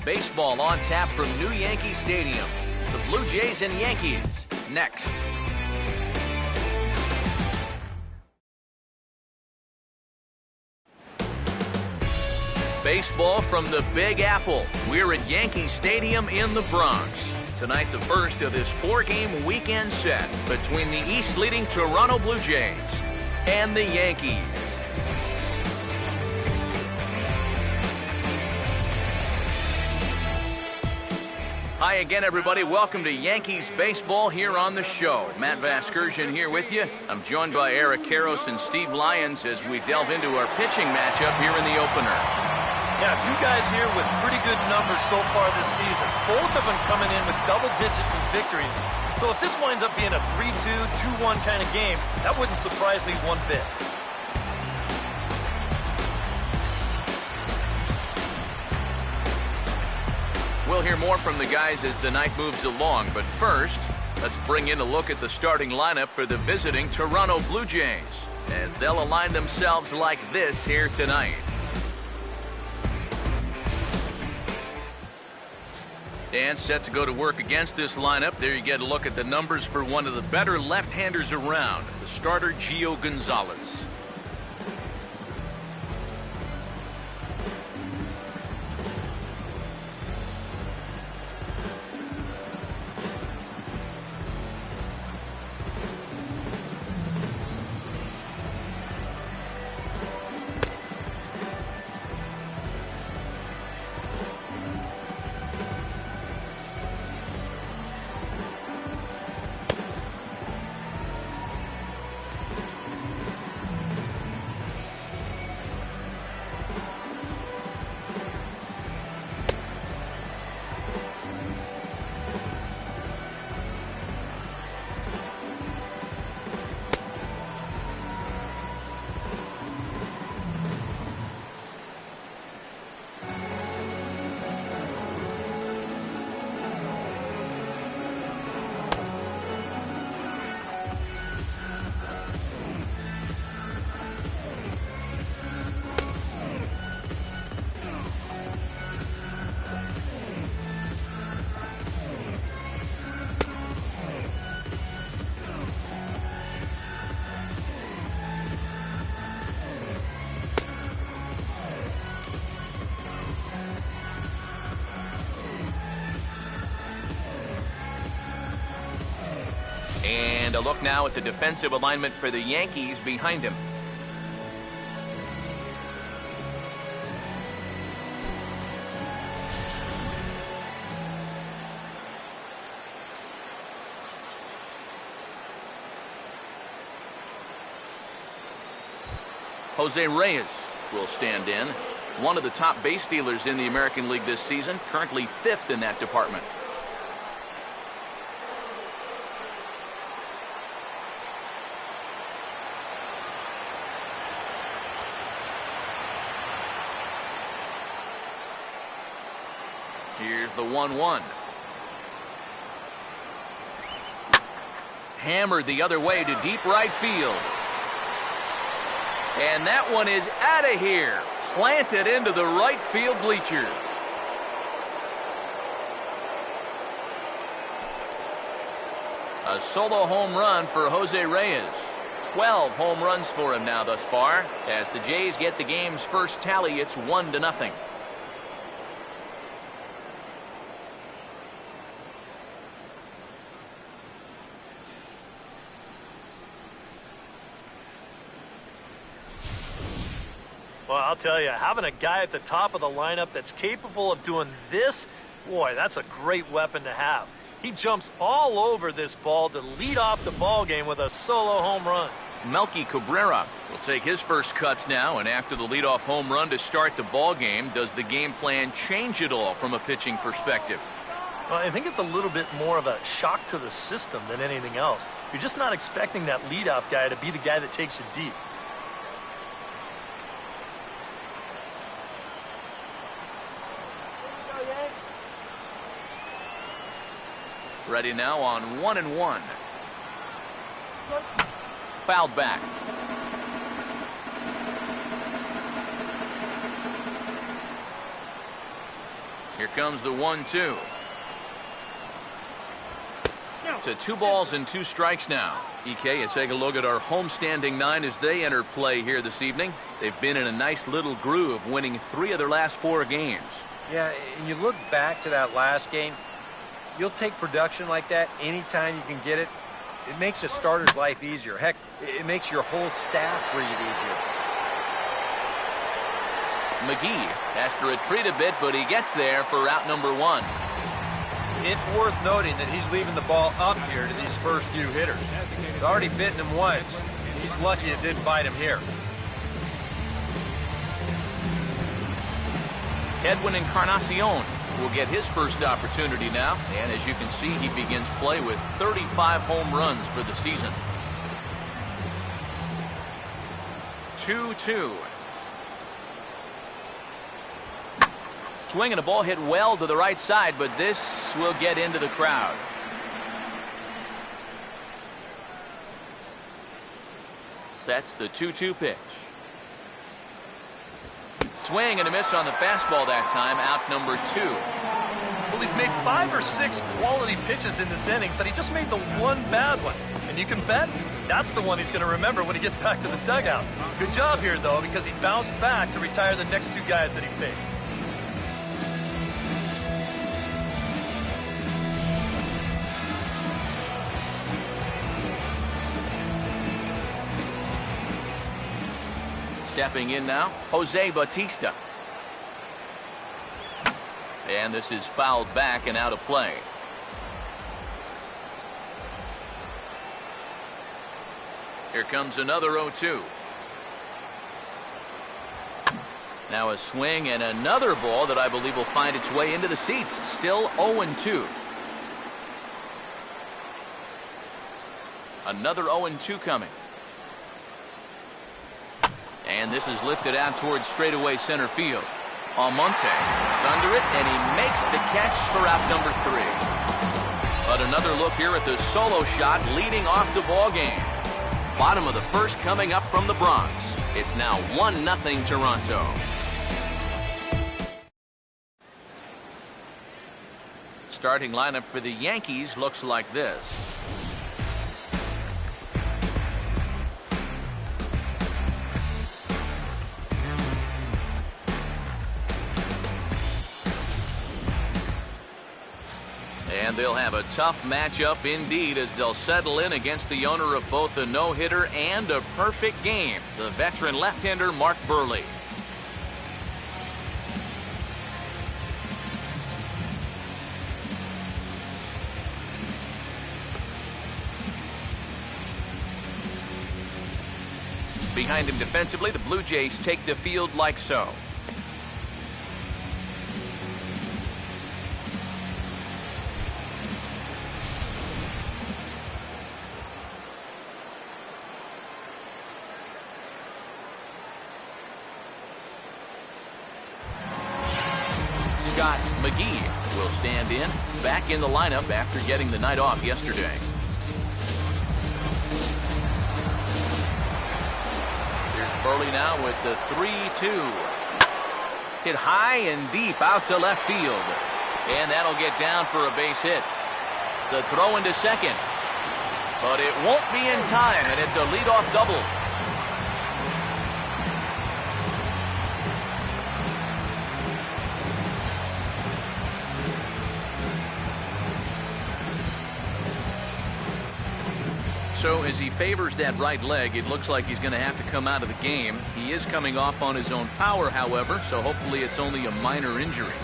baseball on tap from New Yankee Stadium. The Blue Jays and Yankees next. Baseball from the Big Apple. We're at Yankee Stadium in the Bronx. Tonight, the first of this 4-game weekend set between the East-leading Toronto Blue Jays and the Yankees. Hi again, everybody. Welcome to Yankees baseball here on the show. Matt Vasgersian here with you. I'm joined by Eric Karros and Steve Lyons as we delve into our pitching matchup here in the opener. Yeah, two guys here with pretty good numbers so far this season. Both of them coming in with double digits in victories. So if this winds up being a 3-2, 2-1 kind of game, that wouldn't surprise me one bit. We'll hear more from the guys as the night moves along, but first, let's bring in a look at the starting lineup for the visiting Toronto Blue Jays, as they'll align themselves like this here tonight. And set to go to work against this lineup. There you get a look at the numbers for one of the better left-handers around, the starter Gio Gonzalez. And a look now at the defensive alignment for the Yankees behind him. Jose Reyes will stand in. One of the top base stealers in the American League this season, currently 5th in that department. Here's the 1-1. Hammered the other way to deep right field. And that one is out of here. Planted into the right field bleachers. A solo home run for Jose Reyes. 12 home runs for him now thus far. As the Jays get the game's first tally, it's 1-0. Well, I'll tell you, having a guy at the top of the lineup that's capable of doing this, boy, that's a great weapon to have. He jumps all over this ball to lead off the ball game with a solo home run. Melky Cabrera will take his first cuts now, and after the leadoff home run to start the ball game, does the game plan change at all from a pitching perspective? Well, I think it's a little bit more of a shock to the system than anything else. You're just not expecting that leadoff guy to be the guy that takes you deep. Ready now on 1-1. Fouled back. Here comes the 1-2. To 2 balls and 2 strikes now. EK, let's take a look at our homestanding 9 as they enter play here this evening. They've been in a nice little groove, winning 3 of their last 4 games. Yeah, and you look back to that last game, you'll take production like that anytime you can get it. It makes a starter's life easier. Heck, it makes your whole staff breathe easier. McGee has to retreat a bit, but he gets there for out number 1. It's worth noting that he's leaving the ball up here to these first few hitters. He's already bitten him once, and he's lucky it didn't bite him here. Edwin Encarnacion will get his first opportunity now, and as you can see, he begins play with 35 home runs for the season. 2-2. Swinging a ball hit well to the right side, but this will get into the crowd. Sets the 2-2 pitch. Swing and a miss on the fastball that time, out number 2. Well, he's made 5 or 6 quality pitches in this inning, but he just made the one bad one. And you can bet that's the one he's going to remember when he gets back to the dugout. Good job here, though, because he bounced back to retire the next 2 guys that he faced. Stepping in now, Jose Bautista. And this is fouled back and out of play. Here comes another 0-2. Now a swing and another ball that I believe will find its way into the seats. Still 0-2. Another 0-2 coming. And this is lifted out towards straightaway center field. Almonte under it, and he makes the catch for out number 3. But another look here at the solo shot leading off the ball game. Bottom of the first coming up from the Bronx. It's now 1-0 Toronto. Starting lineup for the Yankees looks like this. And they'll have a tough matchup indeed as they'll settle in against the owner of both a no-hitter and a perfect game, the veteran left-hander Mark Buehrle. Behind him defensively, the Blue Jays take the field like so. Scott McGee will stand in, back in the lineup after getting the night off yesterday. Here's Buehrle now with the 3-2. Hit high and deep out to left field. And that'll get down for a base hit. The throw into second. But it won't be in time, and it's a leadoff double. So as he favors that right leg, it looks like he's going to have to come out of the game. He is coming off on his own power, however, so hopefully it's only a minor injury.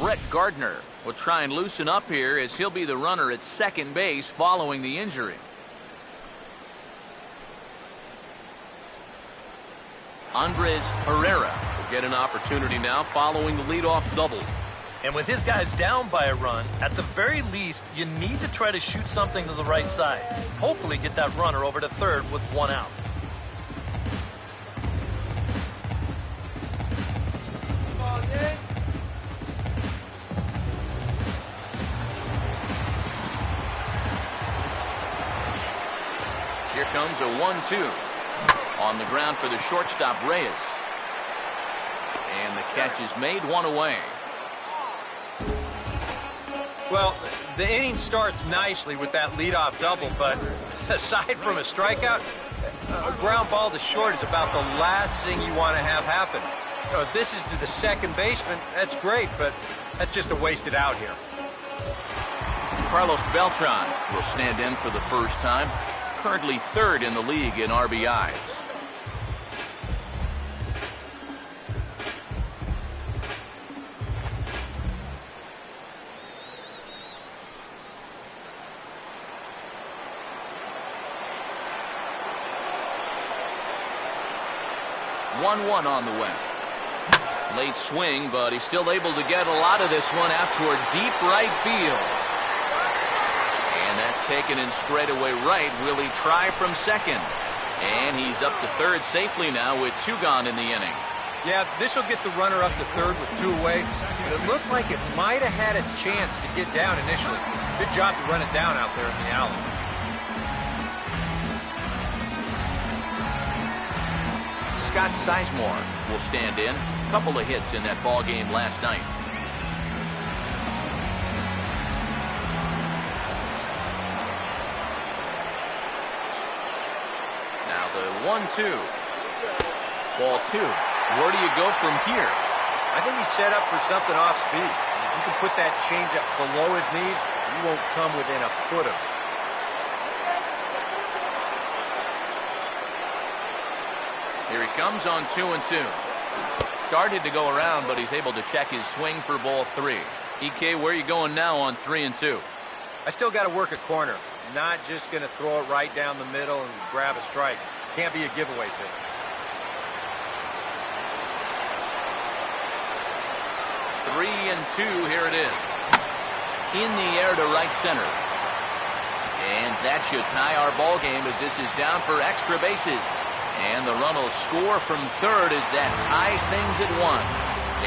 Brett Gardner will try and loosen up here as he'll be the runner at second base following the injury. Andres Herrera will get an opportunity now following the leadoff double. And with his guys down by a run, at the very least, you need to try to shoot something to the right side. Hopefully get that runner over to third with one out. Here comes a 1-2. On the ground for the shortstop, Reyes. And the catch is made, one away. Well, the inning starts nicely with that leadoff double, but aside from a strikeout, a ground ball to short is about the last thing you want to have happen. If this is to the second baseman, that's great, but that's just a wasted out here. Carlos Beltran will stand in for the first time. Currently third in the league in RBIs. One on the way. Late swing, but he's still able to get a lot of this one out toward deep right field. And that's taken in straightaway right. Will he try from second? And he's up to third safely now with two gone in the inning. Yeah, this will get the runner up to third with two away. But it looked like it might have had a chance to get down initially. Good job to run it down out there in the alley. Scott Sizemore will stand in. A couple of hits in that ball game last night. Now the 1-2. Ball two. Where do you go from here? I think he's set up for something off speed. If you can put that changeup below his knees, he won't come within a foot of it. Here he comes on 2-2. Started to go around, but he's able to check his swing for ball three. EK, where are you going now on 3-2? I still got to work a corner. Not just going to throw it right down the middle and grab a strike. Can't be a giveaway pitch. 3-2, here it is. In the air to right center. And that should tie our ball game as this is down for extra bases. And the run will score from third as that ties things at one.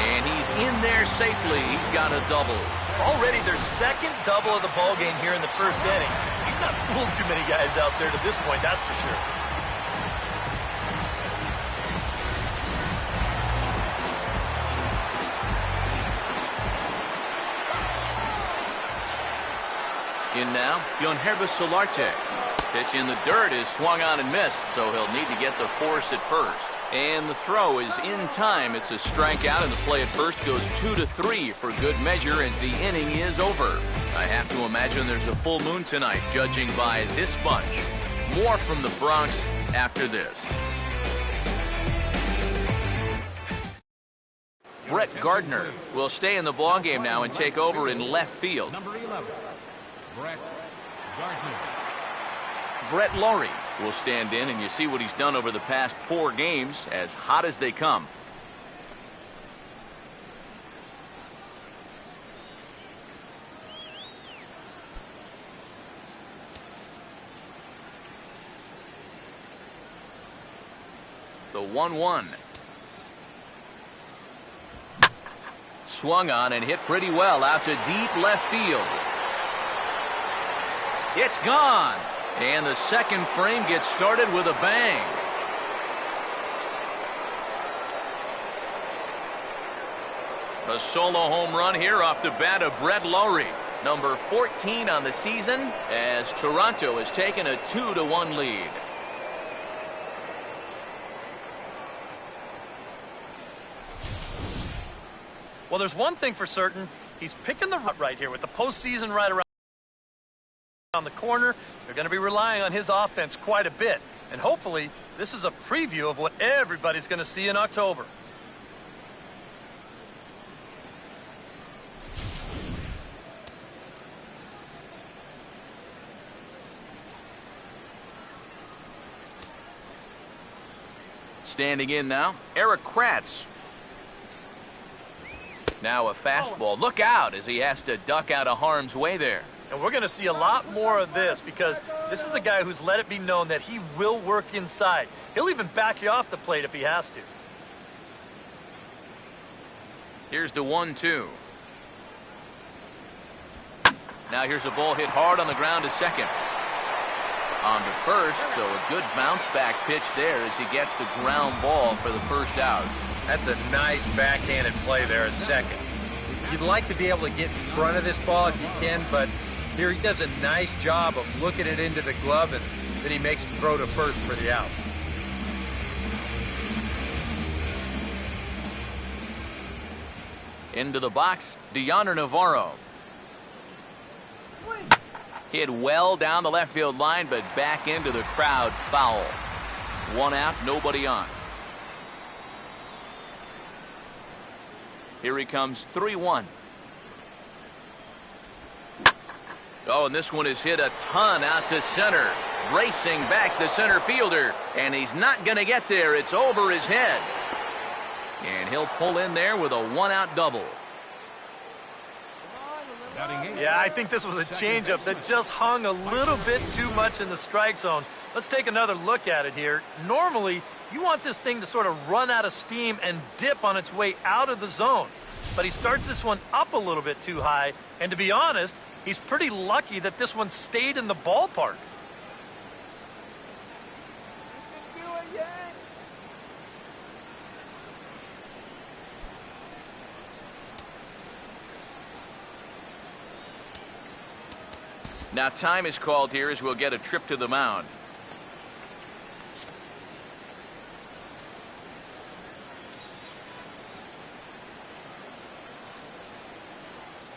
And he's in there safely. He's got a double. Already their second double of the ball game here in the first inning. He's not fooled too many guys out there to this point, that's for sure. In now, Yonhervis Solarte. Pitch in the dirt is swung on and missed, so he'll need to get the force at first. And the throw is in time. It's a strikeout, and the play at first goes 2-3 for good measure as the inning is over. I have to imagine there's a full moon tonight, judging by this bunch. More from the Bronx after this. Brett Gardner will stay in the ballgame now and take over in left field. Number 11, Brett Gardner. Brett Lawrie will stand in, and you see what he's done over the past 4 games, as hot as they come. The 1-1. Swung on and hit pretty well out to deep left field. It's gone. And the second frame gets started with a bang. A solo home run here off the bat of Brett Lawrie. Number 14 on the season as Toronto has taken a 2-1 lead. Well, there's one thing for certain. He's picking the right here with the postseason right around the corner. They're going to be relying on his offense quite a bit. And hopefully, this is a preview of what everybody's going to see in October. Standing in now, Eric Kratz. Now a fastball. Look out as he has to duck out of harm's way there. And we're going to see a lot more of this because this is a guy who's let it be known that he will work inside. He'll even back you off the plate if he has to. Here's the 1-2. Now here's a ball hit hard on the ground to second. On to first, so a good bounce back pitch there as he gets the ground ball for the first out. That's a nice backhanded play there at second. You'd like to be able to get in front of this ball if you can, but here he does a nice job of looking it into the glove, and then he makes him throw to first for the out. Into the box, Deoner Navarro. Hit well down the left field line, but back into the crowd, foul. 1 out, nobody on. Here he comes, 3-1. Oh, and this one is hit a ton out to center. Racing back the center fielder, and he's not going to get there. It's over his head. And he'll pull in there with a 1-out double. Yeah, I think this was a changeup that just hung a little bit too much in the strike zone. Let's take another look at it here. Normally, you want this thing to sort of run out of steam and dip on its way out of the zone. But he starts this one up a little bit too high. And to be honest, he's pretty lucky that this one stayed in the ballpark. Now time is called here as we'll get a trip to the mound.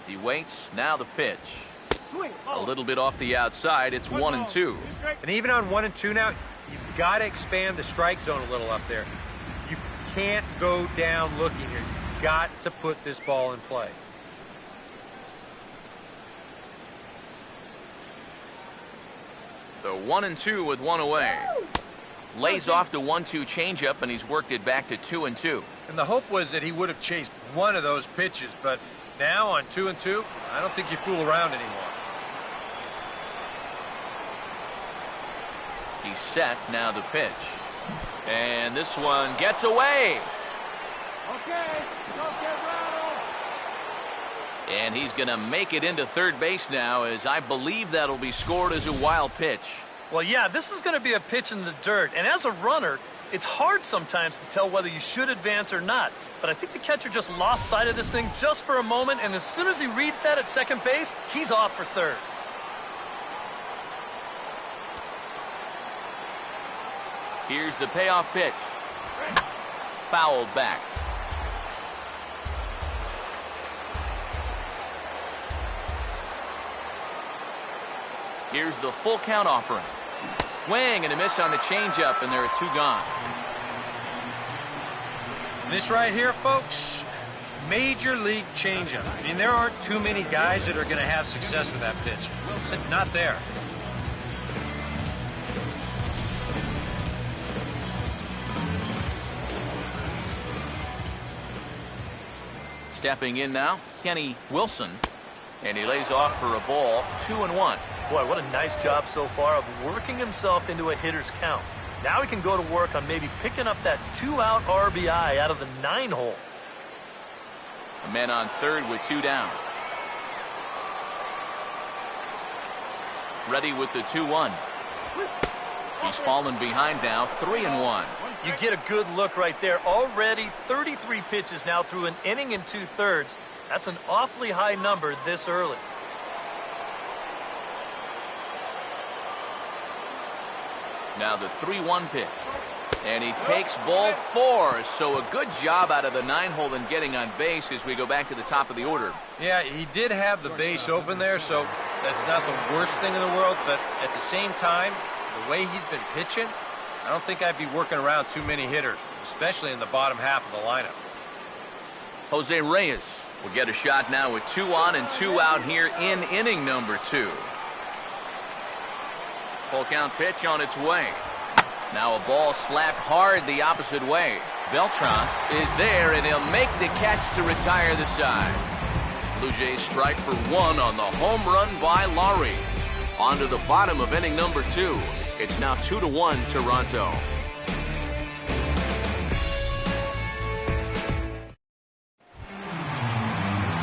He waits. Now the pitch. A little bit off the outside. It's 1-2. And even on 1-2 now, you've got to expand the strike zone a little up there. You can't go down looking here. You've got to put this ball in play. The 1-2 with one away. Lays off the 1-2 changeup, and he's worked it back to 2-2. And the hope was that he would have chased one of those pitches, but now on 2-2, I don't think you fool around anymore. He's set. Now the pitch. And this one gets away. Okay, don't get rattled. And he's going to make it into third base now, as I believe that'll be scored as a wild pitch. Well, yeah, this is going to be a pitch in the dirt. And as a runner, it's hard sometimes to tell whether you should advance or not. But I think the catcher just lost sight of this thing just for a moment. And as soon as he reads that at second base, he's off for third. Here's the payoff pitch. Fouled back. Here's the full count offering. Swing and a miss on the changeup, and there are 2 gone. This right here, folks, major league changeup. I mean, there aren't too many guys that are going to have success with that pitch. Not there. Stepping in now, Kenny Wilson, and he lays off for a ball, 2-1. Boy, what a nice job so far of working himself into a hitter's count. Now he can go to work on maybe picking up that 2-out RBI out of the 9-hole. A man on third with 2 down. Ready with the 2-1. He's fallen behind now, 3-1. You get a good look right there. Already 33 pitches now through an inning and 2/3. That's an awfully high number this early. Now the 3-1 pitch. And he takes ball 4. So a good job out of the 9-hole in getting on base as we go back to the top of the order. Yeah, he did have the base open there, so that's not the worst thing in the world. But at the same time, the way he's been pitching, I don't think I'd be working around too many hitters, especially in the bottom half of the lineup. Jose Reyes will get a shot now with 2 on and 2 out here in inning number 2. Full count pitch on its way. Now a ball slapped hard the opposite way. Beltran is there, and he'll make the catch to retire the side. Blue Jays strike for one on the home run by Laurie. On to the bottom of inning number 2. It's now 2-1 Toronto.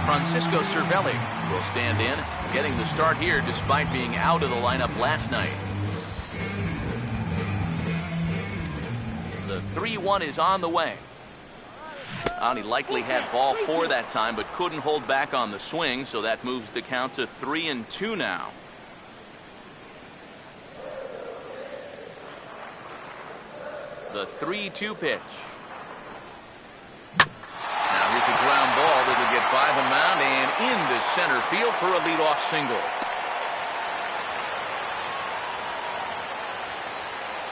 Francisco Cervelli will stand in, getting the start here despite being out of the lineup last night. The 3-1 is on the way. He likely had ball 4 that time, but couldn't hold back on the swing, so that moves the count to 3-2 now. The 3-2 pitch. Now here's a ground ball that'll get by the mound and into center field for a leadoff single.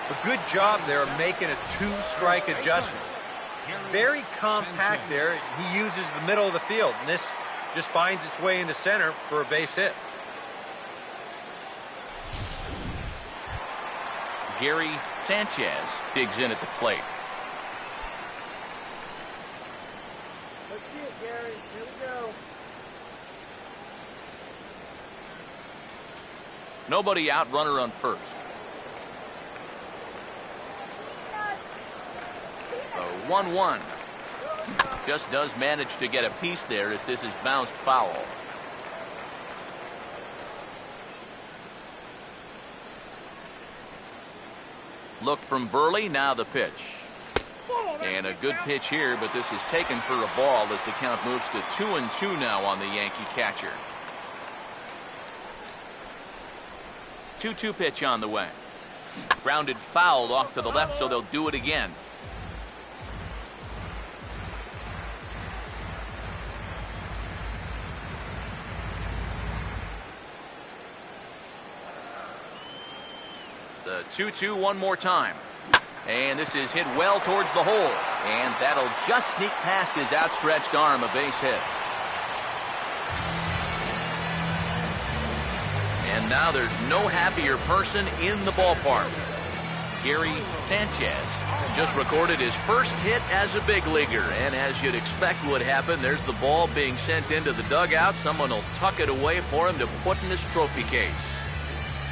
A good job there of making a 2-strike adjustment. Very compact there. He uses the middle of the field, and this just finds its way into center for a base hit. Gary Sanchez digs in at the plate. Let's see it, Gary. Here we go. Nobody out, runner on first. The 1-1. Just does manage to get a piece there as this is bounced foul. Look from Burley, now the pitch. And a good pitch here, but this is taken for a ball as the count moves to 2-2 now on the Yankee catcher. 2-2 pitch on the way. Grounded foul off to the left, so they'll do it again. The 2-2 one more time. And this is hit well towards the hole. And that'll just sneak past his outstretched arm, a base hit. And now there's no happier person in the ballpark. Gary Sanchez has just recorded his first hit as a big leaguer. And as you'd expect would happen, there's the ball being sent into the dugout. Someone will tuck it away for him to put in his trophy case.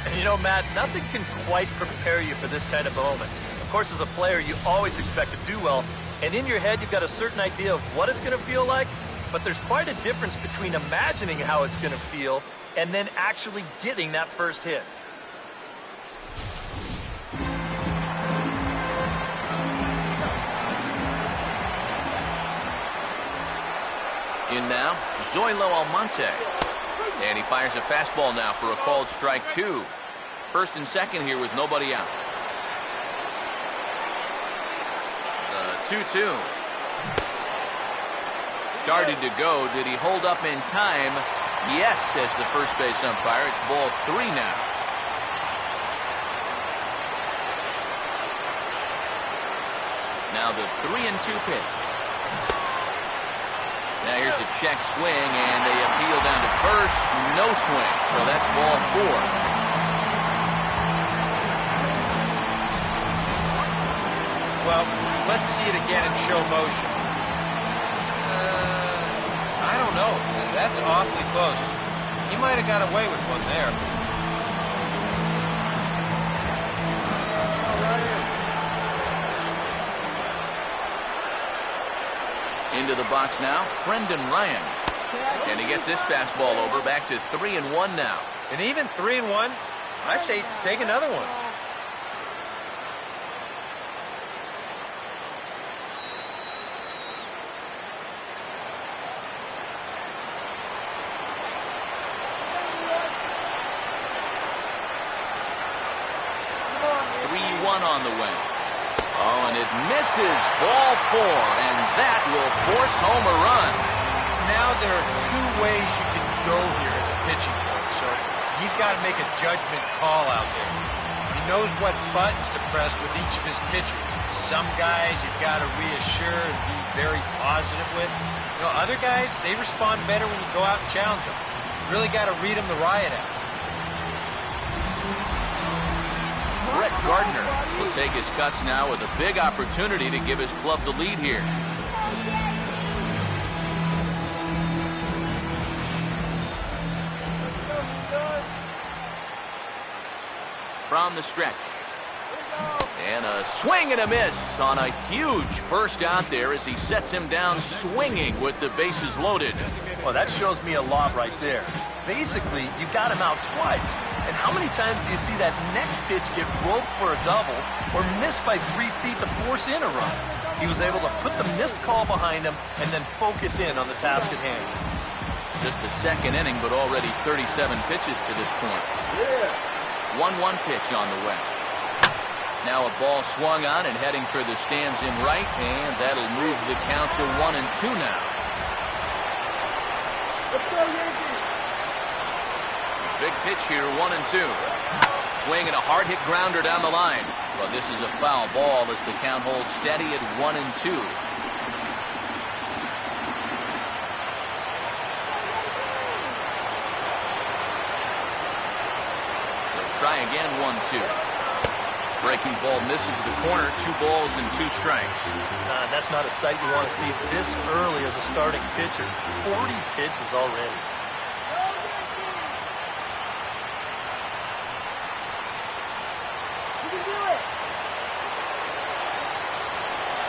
And you know, Matt, nothing can quite prepare you for this kind of moment. Of course, as a player, you always expect to do well, and in your head, you've got a certain idea of what it's going to feel like, but there's quite a difference between imagining how it's going to feel and then actually getting that first hit. In now, Zoilo Almonte. And he fires a fastball now for a called strike 2. First and second here with nobody out. The 2-2. Started to go. Did he hold up in time? Yes, says the first base umpire. It's ball 3 now. Now the 3-2 pitch. Now here's a check swing, and they appeal down to first. No swing, so that's ball 4. Well, let's see it again in show motion. I don't know. That's awfully close. He might have got away with one there. Into the box now, Brendan Ryan. And he gets this fastball over, back to 3-1 now. And even 3-1, I say take another one. On the way. Oh, and it misses, ball 4, and that will force home a run. Now there are 2 ways you can go here as a pitching coach, so he's got to make a judgment call out there. He knows what buttons to press with each of his pitchers. Some guys you've got to reassure and be very positive with. You know, other guys, they respond better when you go out and challenge them. You really got to read them the riot out. Brett Gardner will take his cuts now with a big opportunity to give his club the lead here. From the stretch. And a swing and a miss on a huge first out there as he sets him down swinging with the bases loaded. Well, that shows me a lot right there. Basically, you got him out twice. And how many times do you see that next pitch get roped for a double or missed by 3 feet to force in a run? He was able to put the missed call behind him and then focus in on the task at hand. Just the second inning, but already 37 pitches to this point. 1-1 pitch on the way. Now a ball swung on and heading for the stands in right, and that'll move the count to 1-2 now. Let's go, Yankees! Big pitch here, 1-2. Swing and a hard hit grounder down the line. Well, this is a foul ball as the count holds steady at 1-2. They'll try again, 1-2. Breaking ball misses the corner, 2 balls and 2 strikes. That's not a sight you want to see this early as a starting pitcher. 40 pitches already. You can do it!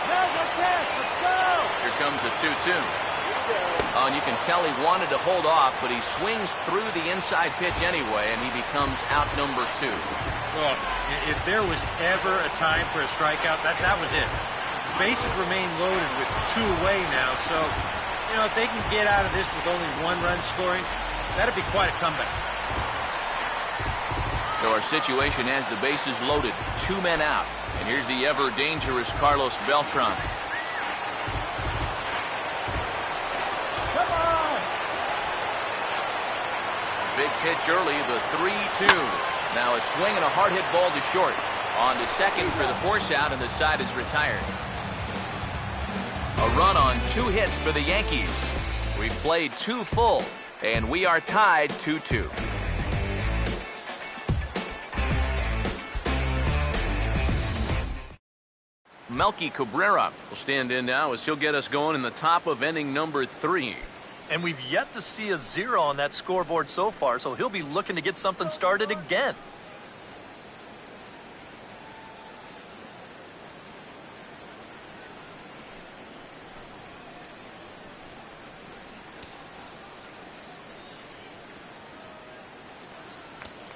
Now's our chance, let's go! Here comes a 2-2. Oh, and you can tell he wanted to hold off, but he swings through the inside pitch anyway, and he becomes out number 2. Well, if there was ever a time for a strikeout, that was it. Bases remain loaded with 2 away now, so, you know, if they can get out of this with only 1 run scoring, that'd be quite a comeback. So our situation has the bases loaded, 2 men out. And here's the ever-dangerous Carlos Beltran. Come on! Big pitch early, the 3-2. Now a swing and a hard hit ball to short. On to second for the force out, and the side is retired. A run on 2 hits for the Yankees. We've played 2 full, and we are tied 2-2. Melky Cabrera will stand in now as he'll get us going in the top of inning number 3. And we've yet to see a 0 on that scoreboard so far, so he'll be looking to get something started again.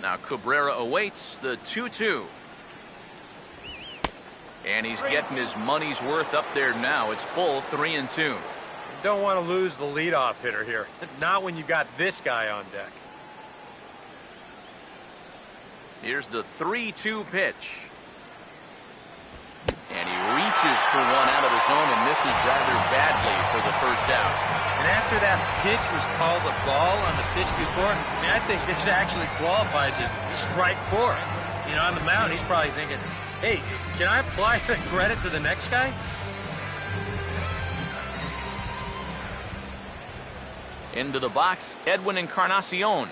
Now Cabrera awaits the 2-2. And he's getting his money's worth up there now. It's full 3-2. Don't want to lose the leadoff hitter here. Not when you got this guy on deck. Here's the 3-2 pitch. And he reaches for one out of the zone and misses rather badly for the first out. And after that pitch was called a ball on the pitch before, I mean, I think this actually qualifies as strike 4. You know, on the mound, he's probably thinking, hey, can I apply the credit to the next guy? Into the box, Edwin Encarnacion.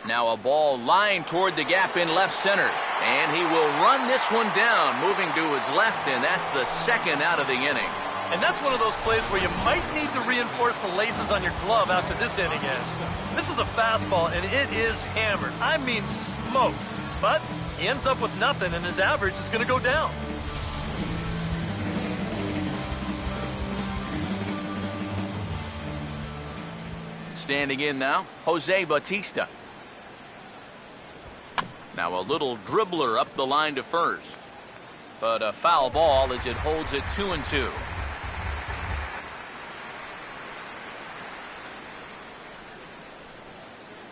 Now a ball lined toward the gap in left center. And he will run this one down, moving to his left, and that's the second out of the inning. And that's one of those plays where you might need to reinforce the laces on your glove after this inning ends. This is a fastball, and it is hammered. I mean smoked. But he ends up with nothing, and his average is going to go down. Standing in now, Jose Bautista. Now a little dribbler up the line to first. But a foul ball as it holds it 2-2.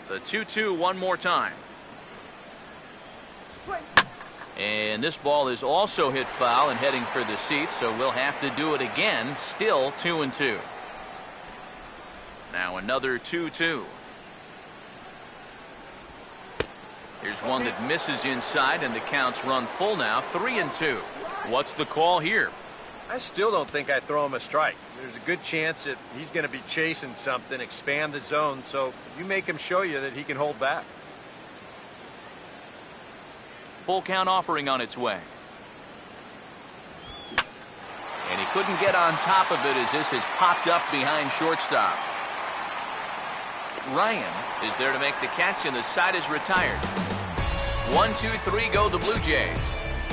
The 2-2 one more time. And this ball is also hit foul and heading for the seats, so we'll have to do it again. Still 2-2. Now another 2-2. Here's one that misses inside, and the counts run full now, 3-2. What's the call here? I still don't think I throw him a strike. There's a good chance that he's going to be chasing something, expand the zone, so you make him show you that he can hold back. full count offering on its way. And he couldn't get on top of it as this has popped up behind shortstop. Ryan is there to make the catch, and the side is retired. 1, 2, 3 go the Blue Jays.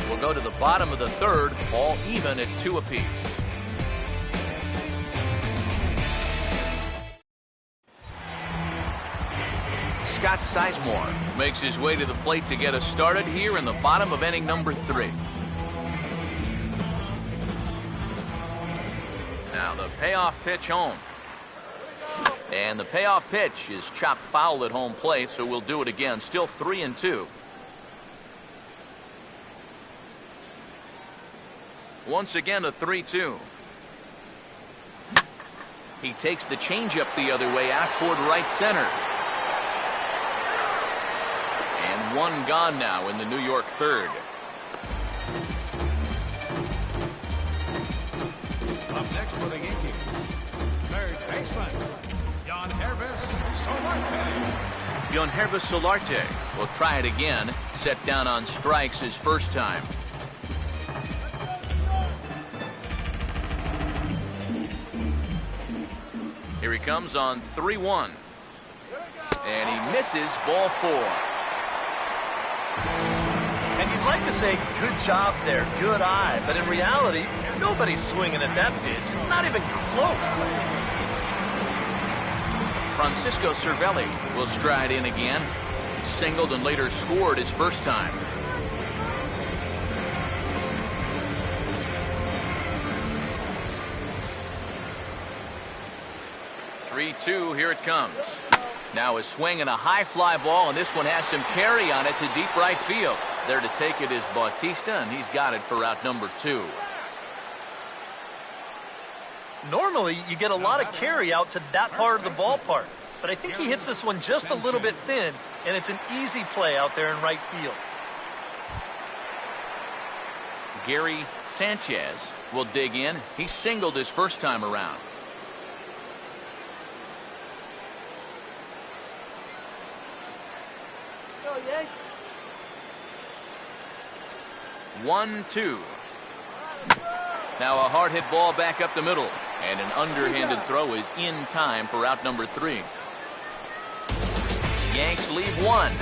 We'll go to the bottom of the third, all even at 2 apiece. Scott Sizemore makes his way to the plate to get us started here in the bottom of inning number 3. Now the payoff pitch home. And the payoff pitch is chopped foul at home plate, so we'll do it again. Still 3-2. Once again a 3-2. He takes the changeup the other way out toward right center. And one gone now in the New York third. Up next for the Yankees, third baseman, Yohannes Solarte will try it again. Set down on strikes his first time. Here he comes on 3-1. And he misses ball 4. And you'd like to say, good job there, good eye. But in reality, nobody's swinging at that pitch. It's not even close. Francisco Cervelli will stride in again. He singled and later scored his first time. Three-2, here it comes. Now a swing and a high fly ball, and this one has some carry on it to deep right field. There to take it is Bautista, and he's got it for out number 2. Normally, you get a lot of carry out to that part of the ballpark. But I think he hits this one just a little bit thin, and it's an easy play out there in right field. Gary Sanchez will dig in. He singled his first time around. Go, Yanks. 1-2. Now a hard hit ball back up the middle, and an underhanded throw is in time for out number 3. Yanks leave 1,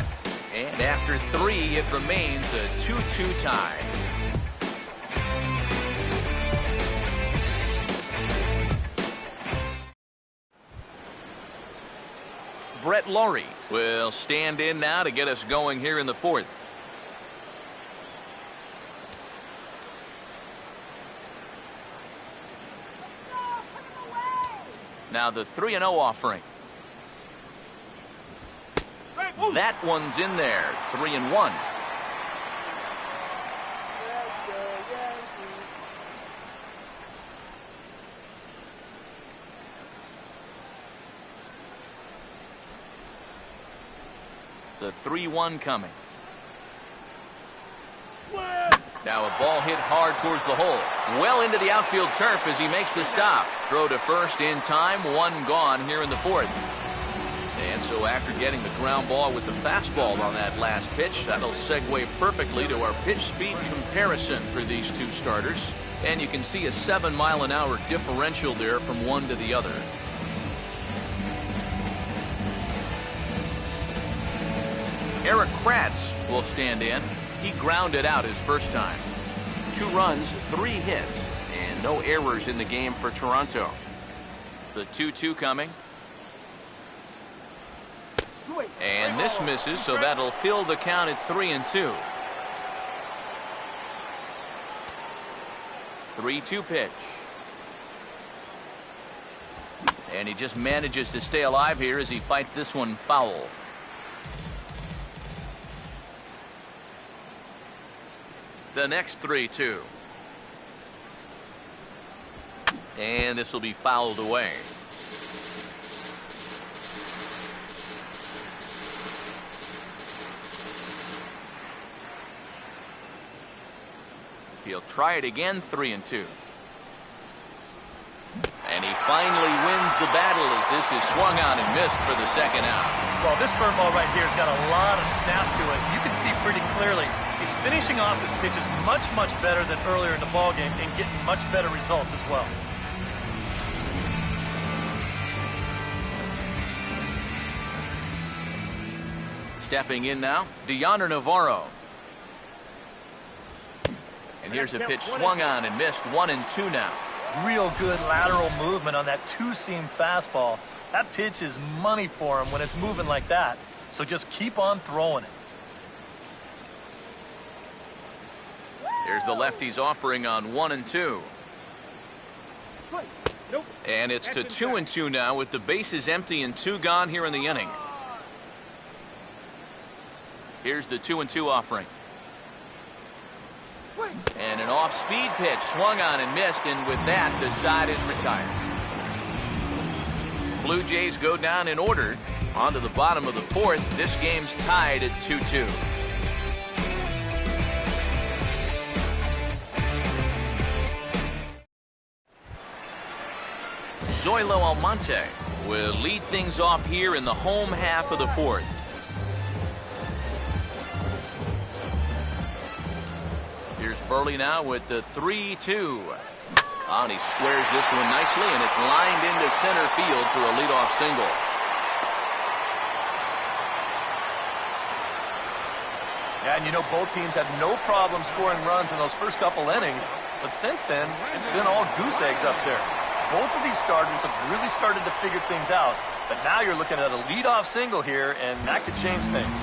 and after 3 it remains a 2-2 tie. Brett Laurie will stand in now to get us going here in the 4th. Now the 3-0 offering. That one's in there. 3-1. The 3-1 coming. Now a ball hit hard towards the hole. Well into the outfield turf as he makes the stop. Throw to first in time. 1 gone here in the 4th. And so after getting the ground ball with the fastball on that last pitch, that'll segue perfectly to our pitch speed comparison for these two starters. And you can see a 7-mile-an-hour differential there from one to the other. Eric Kratz will stand in. He grounded out his first time. 2 runs, 3 hits, and no errors in the game for Toronto. The 2-2 coming. And this misses, so that'll fill the count at 3-2. 3-2 pitch. And he just manages to stay alive here as he fights this one foul. The next 3-2. And this will be fouled away. He'll try it again, 3-2. And he finally wins the battle as this is swung on and missed for the second out. Well, this curveball right here has got a lot of snap to it. You can see pretty clearly He's finishing off his pitches much, much better than earlier in the ballgame and getting much better results as well. Stepping in now, Navarro. And here's a pitch swung on and missed. 1-2 now. Real good lateral movement on that two-seam fastball. That pitch is money for him when it's moving like that. So just keep on throwing it. Here's the lefty's offering on 1-2. And it's to 2-2 now with the bases empty and 2 gone here in the inning. Here's the 2-2 offering. And an off-speed pitch swung on and missed, and with that, the side is retired. Blue Jays go down in order. On to the bottom of the 4th. This game's tied at 2-2. Zoilo Almonte will lead things off here in the home half of the 4th. Here's Burley now with the 3-2. Oh, and he squares this one nicely, and it's lined into center field for a leadoff single. Yeah, and you know, both teams had no problem scoring runs in those first couple innings, but since then, it's been all goose eggs up there. Both of these starters have really started to figure things out, but now you're looking at a leadoff single here, and that could change things.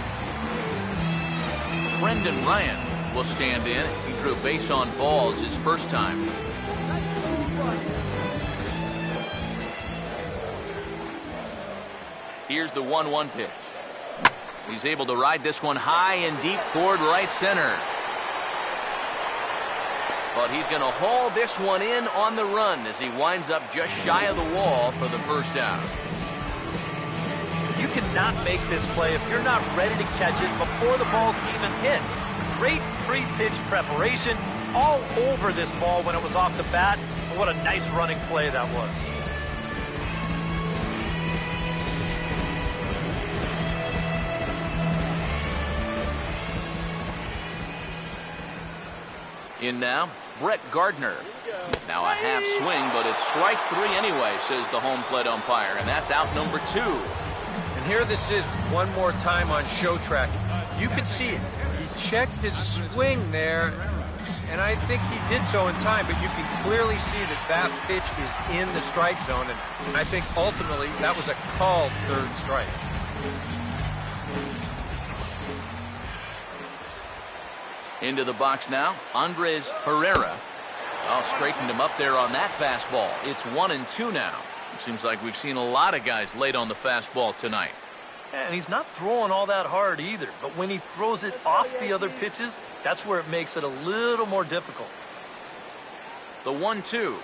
Brendan Ryan will stand in. He drew base on balls his first time. Here's the 1-1 pitch. He's able to ride this one high and deep toward right center. But he's going to haul this one in on the run as he winds up just shy of the wall for the first out. You cannot make this play if you're not ready to catch it before the ball's even hit. Great pre-pitch preparation all over this ball when it was off the bat. What a nice running play that was. In now, Brett Gardner. Now a half swing, but it's strike 3 anyway, says the home plate umpire, and that's out number 2. And here this is one more time on show track. You can see it. He checked his swing there, and I think he did so in time, but you can clearly see that that pitch is in the strike zone, and I think ultimately that was a called third strike. Into the box now, Andres Herrera. Oh, straightened him up there on that fastball. It's 1-2 now. It seems like we've seen a lot of guys late on the fastball tonight. And he's not throwing all that hard either, but when he throws it off the other pitches, that's where it makes it a little more difficult. The 1-2.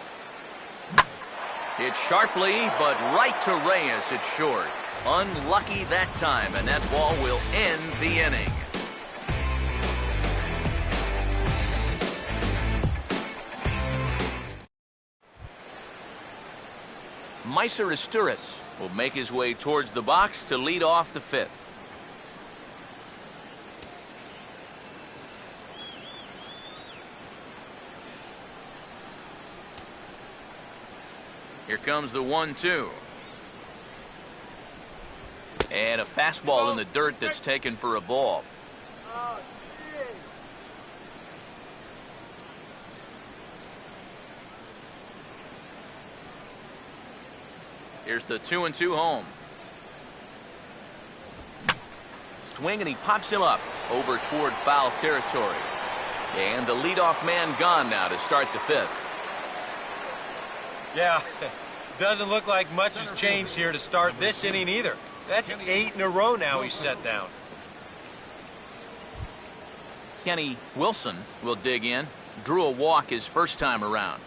Hit sharply, but right to Reyes. It's short. Unlucky that time, and that ball will end the inning. Meiser Esteuras will make his way towards the box to lead off the 5th. Here comes the 1-2. And a fastball in the dirt that's taken for a ball. Here's the 2-2 home. Swing, and he pops him up over toward foul territory. And the leadoff man gone now to start the 5th. Yeah, doesn't look like much has changed here to start this inning either. That's 8 in a row now he's set down. Kenny Wilson will dig in. Drew a walk his first time around.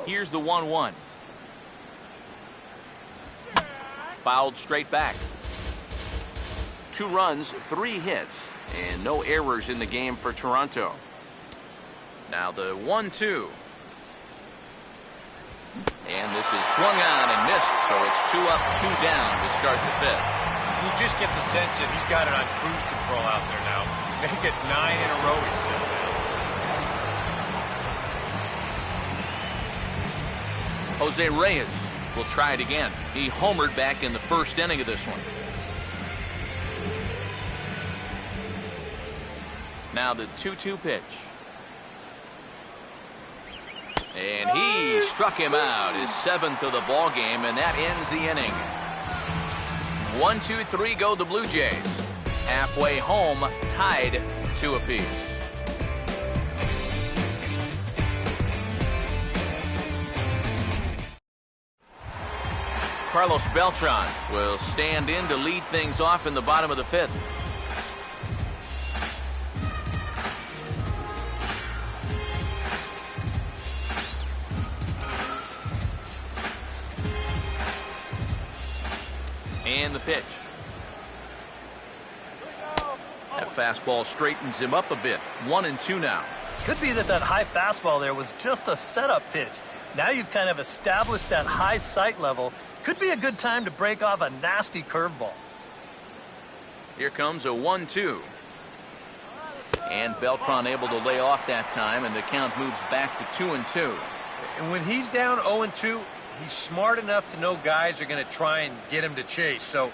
Here's the 1-1. Fouled straight back. 2 runs, 3 hits, and no errors in the game for Toronto. Now the 1-2. And this is swung on and missed, so it's 2 up, 2 down to start the 5th. You just get the sense that he's got it on cruise control out there now. Make it 9 in a row, he said. Jose Reyes will try it again. He homered back in the 1st inning of this one. Now the 2-2 pitch. And he struck him out, his 7th of the ball game, and that ends the inning. 1, 2, 3 go the Blue Jays. Halfway home, tied 2 apiece. Carlos Beltran will stand in to lead things off in the bottom of the 5th. And the pitch. That fastball straightens him up a bit. 1-2 now. Could be that high fastball there was just a setup pitch. Now you've kind of established that high sight level. Could be a good time to break off a nasty curveball. Here comes a 1-2. And Beltran able to lay off that time, and the count moves back to 2-2. And when he's down 0-2, he's smart enough to know guys are going to try and get him to chase. So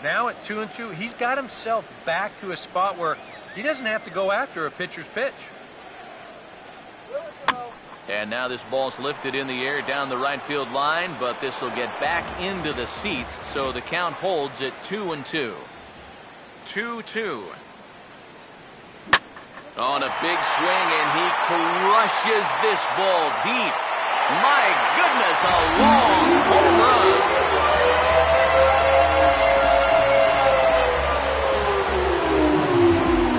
now at 2-2, he's got himself back to a spot where he doesn't have to go after a pitcher's pitch. And now this ball's lifted in the air down the right field line, but this will get back into the seats, so the count holds at 2-2. 2-2. On a big swing, and he crushes this ball deep. My goodness, a long home run.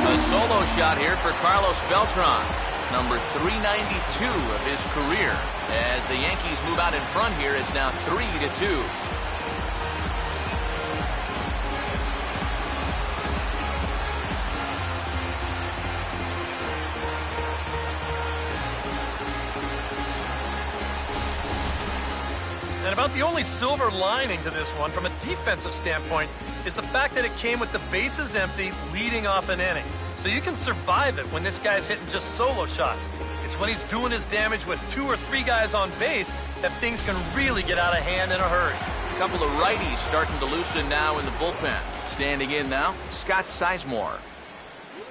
A solo shot here for Carlos Beltran, number 392 of his career. As the Yankees move out in front here, it's now 3-2. And about the only silver lining to this one from a defensive standpoint is the fact that it came with the bases empty leading off an inning. So you can survive it when this guy's hitting just solo shots. It's when he's doing his damage with 2 or 3 guys on base that things can really get out of hand in a hurry. A couple of righties starting to loosen now in the bullpen. Standing in now, Scott Sizemore.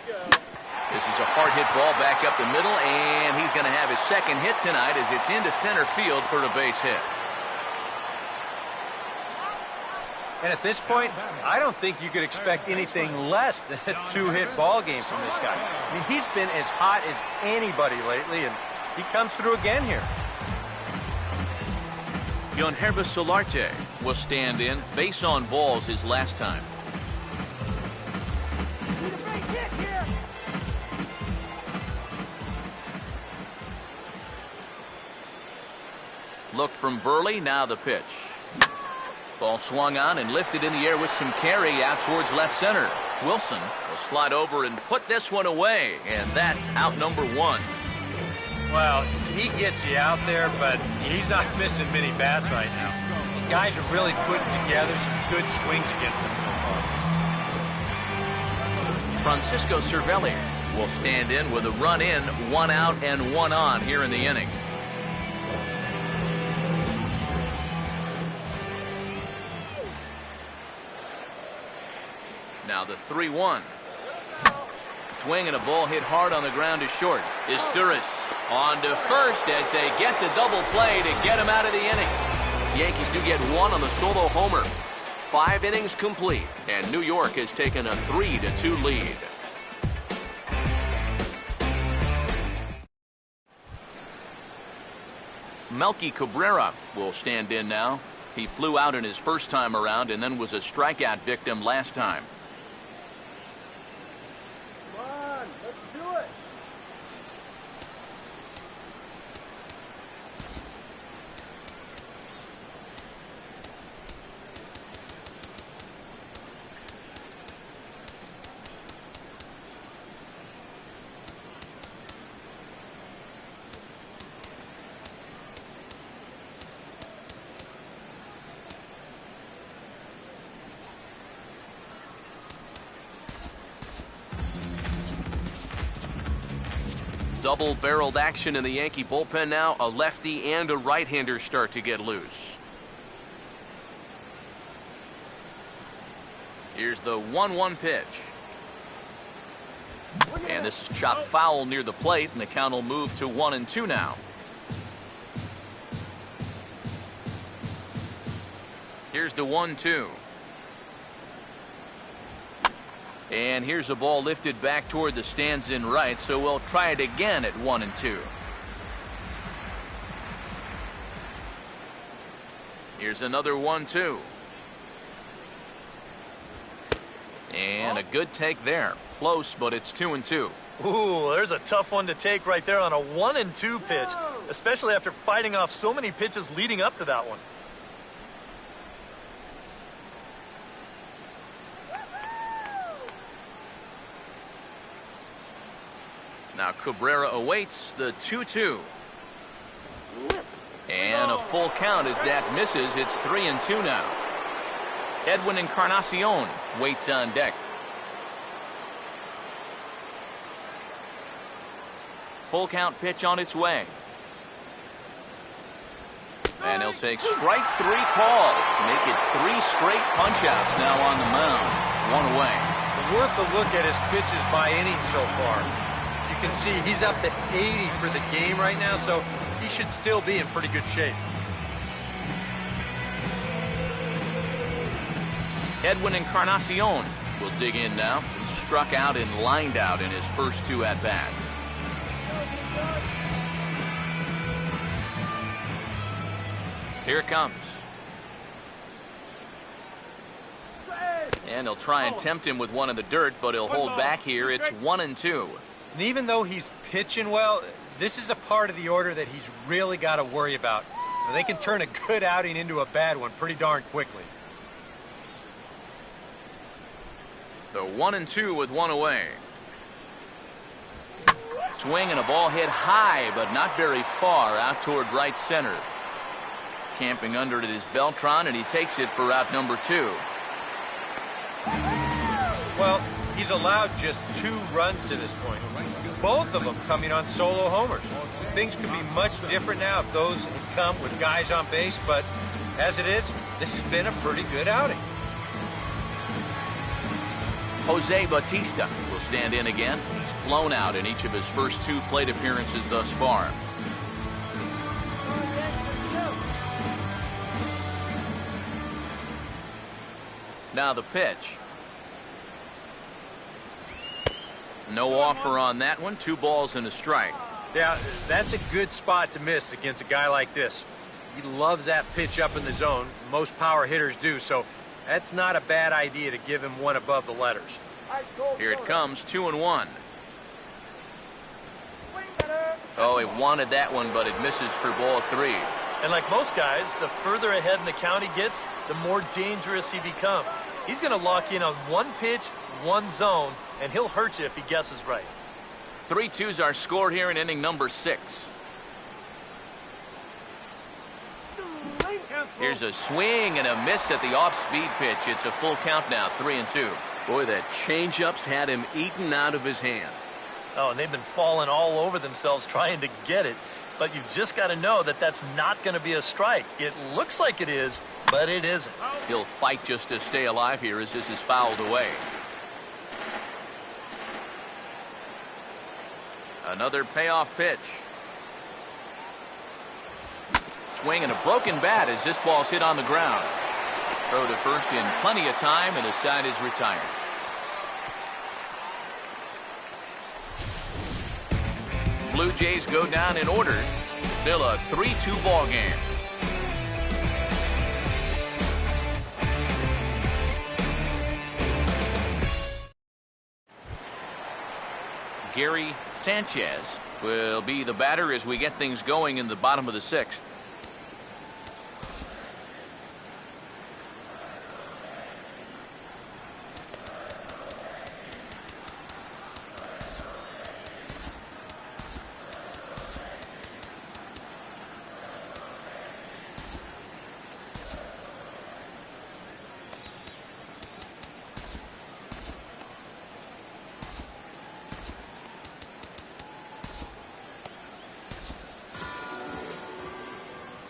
This is a hard hit ball back up the middle, and he's going to have his 2nd hit tonight as it's into center field for a base hit. And at this point, I don't think you could expect anything less than a 2-hit ball game from this guy. I mean, he's been as hot as anybody lately, and he comes through again here. Yonherba Solarte will stand in. Base on balls his last time. Look from Burley, now the pitch. Ball swung on and lifted in the air with some carry out towards left center. Wilson will slide over and put this one away, and that's out number 1. Well, he gets you out there, but he's not missing many bats right now. The guys are really putting together some good swings against him so far. Francisco Cervelli will stand in with a run in, 1 out and 1 on here in the inning. Now the 3-1. Swing and a ball hit hard on the ground to short. Izturis on to first as they get the double play to get him out of the inning. Yankees do get 1 on the solo homer. 5 innings complete, and New York has taken a 3-2 lead. Melky Cabrera will stand in now. He flew out in his first time around and then was a strikeout victim last time. double-barreled action in the Yankee bullpen now. A lefty and a right-hander start to get loose. Here's the 1-1 pitch. And this is chopped foul near the plate, and the count will move to 1-2 now. Here's the 1-2. And here's a ball lifted back toward the stands in right, so we'll try it again at 1-2. Here's another 1-2. And a good take there. Close, but it's 2-2. Ooh, there's a tough one to take right there on a 1-2 pitch, especially after fighting off so many pitches leading up to that one. Now Cabrera awaits the 2-2. And a full count as that misses. It's 3-2 now. Edwin Encarnacion waits on deck. Full count pitch on its way. And he'll take strike 3 call. Make it 3 straight punch-outs now on the mound. 1 away. Worth a look at his pitches by inning so far. You can see he's up to 80 for the game right now, so he should still be in pretty good shape. Edwin Encarnacion will dig in now. He struck out and lined out in his first 2 at-bats. Here it comes. And he'll try and tempt him with one in the dirt, but he'll hold back here. It's 1-2. And even though he's pitching well, this is a part of the order that he's really got to worry about. They can turn a good outing into a bad one pretty darn quickly. The 1-2 with 1 away. Swing and a ball hit high, but not very far out toward right center. Camping under it is Beltran, and he takes it for out number 2. Well, he's allowed just 2 runs to this point. Both of them coming on solo homers. Things could be much different now if those had come with guys on base, but as it is, this has been a pretty good outing. Jose Bautista will stand in again. He's flown out in each of his first 2 plate appearances thus far. Now the pitch. No offer on that one. 2 balls and a strike. Yeah, that's a good spot to miss against a guy like this. He loves that pitch up in the zone. Most power hitters do, so that's not a bad idea to give him one above the letters. Here it comes, 2-1. Oh, he wanted that one, but it misses for ball 3. And like most guys, the further ahead in the count he gets, the more dangerous he becomes. He's going to lock in on 1 pitch, 1 zone, and he'll hurt you if he guesses right. 3-2's our score here in inning number 6. Here's a swing and a miss at the off-speed pitch. It's a full count now, 3-2. Boy, that changeup's had him eaten out of his hand. Oh, and they've been falling all over themselves trying to get it. But you've just got to know that that's not going to be a strike. It looks like it is, but it isn't. He'll fight just to stay alive here as this is fouled away. Another payoff pitch. Swing and a broken bat as this ball's hit on the ground. Throw to first in plenty of time, and the side is retired. Blue Jays go down in order. Still a 3-2 ball game. Gary Sanchez will be the batter as we get things going in the bottom of the 6th.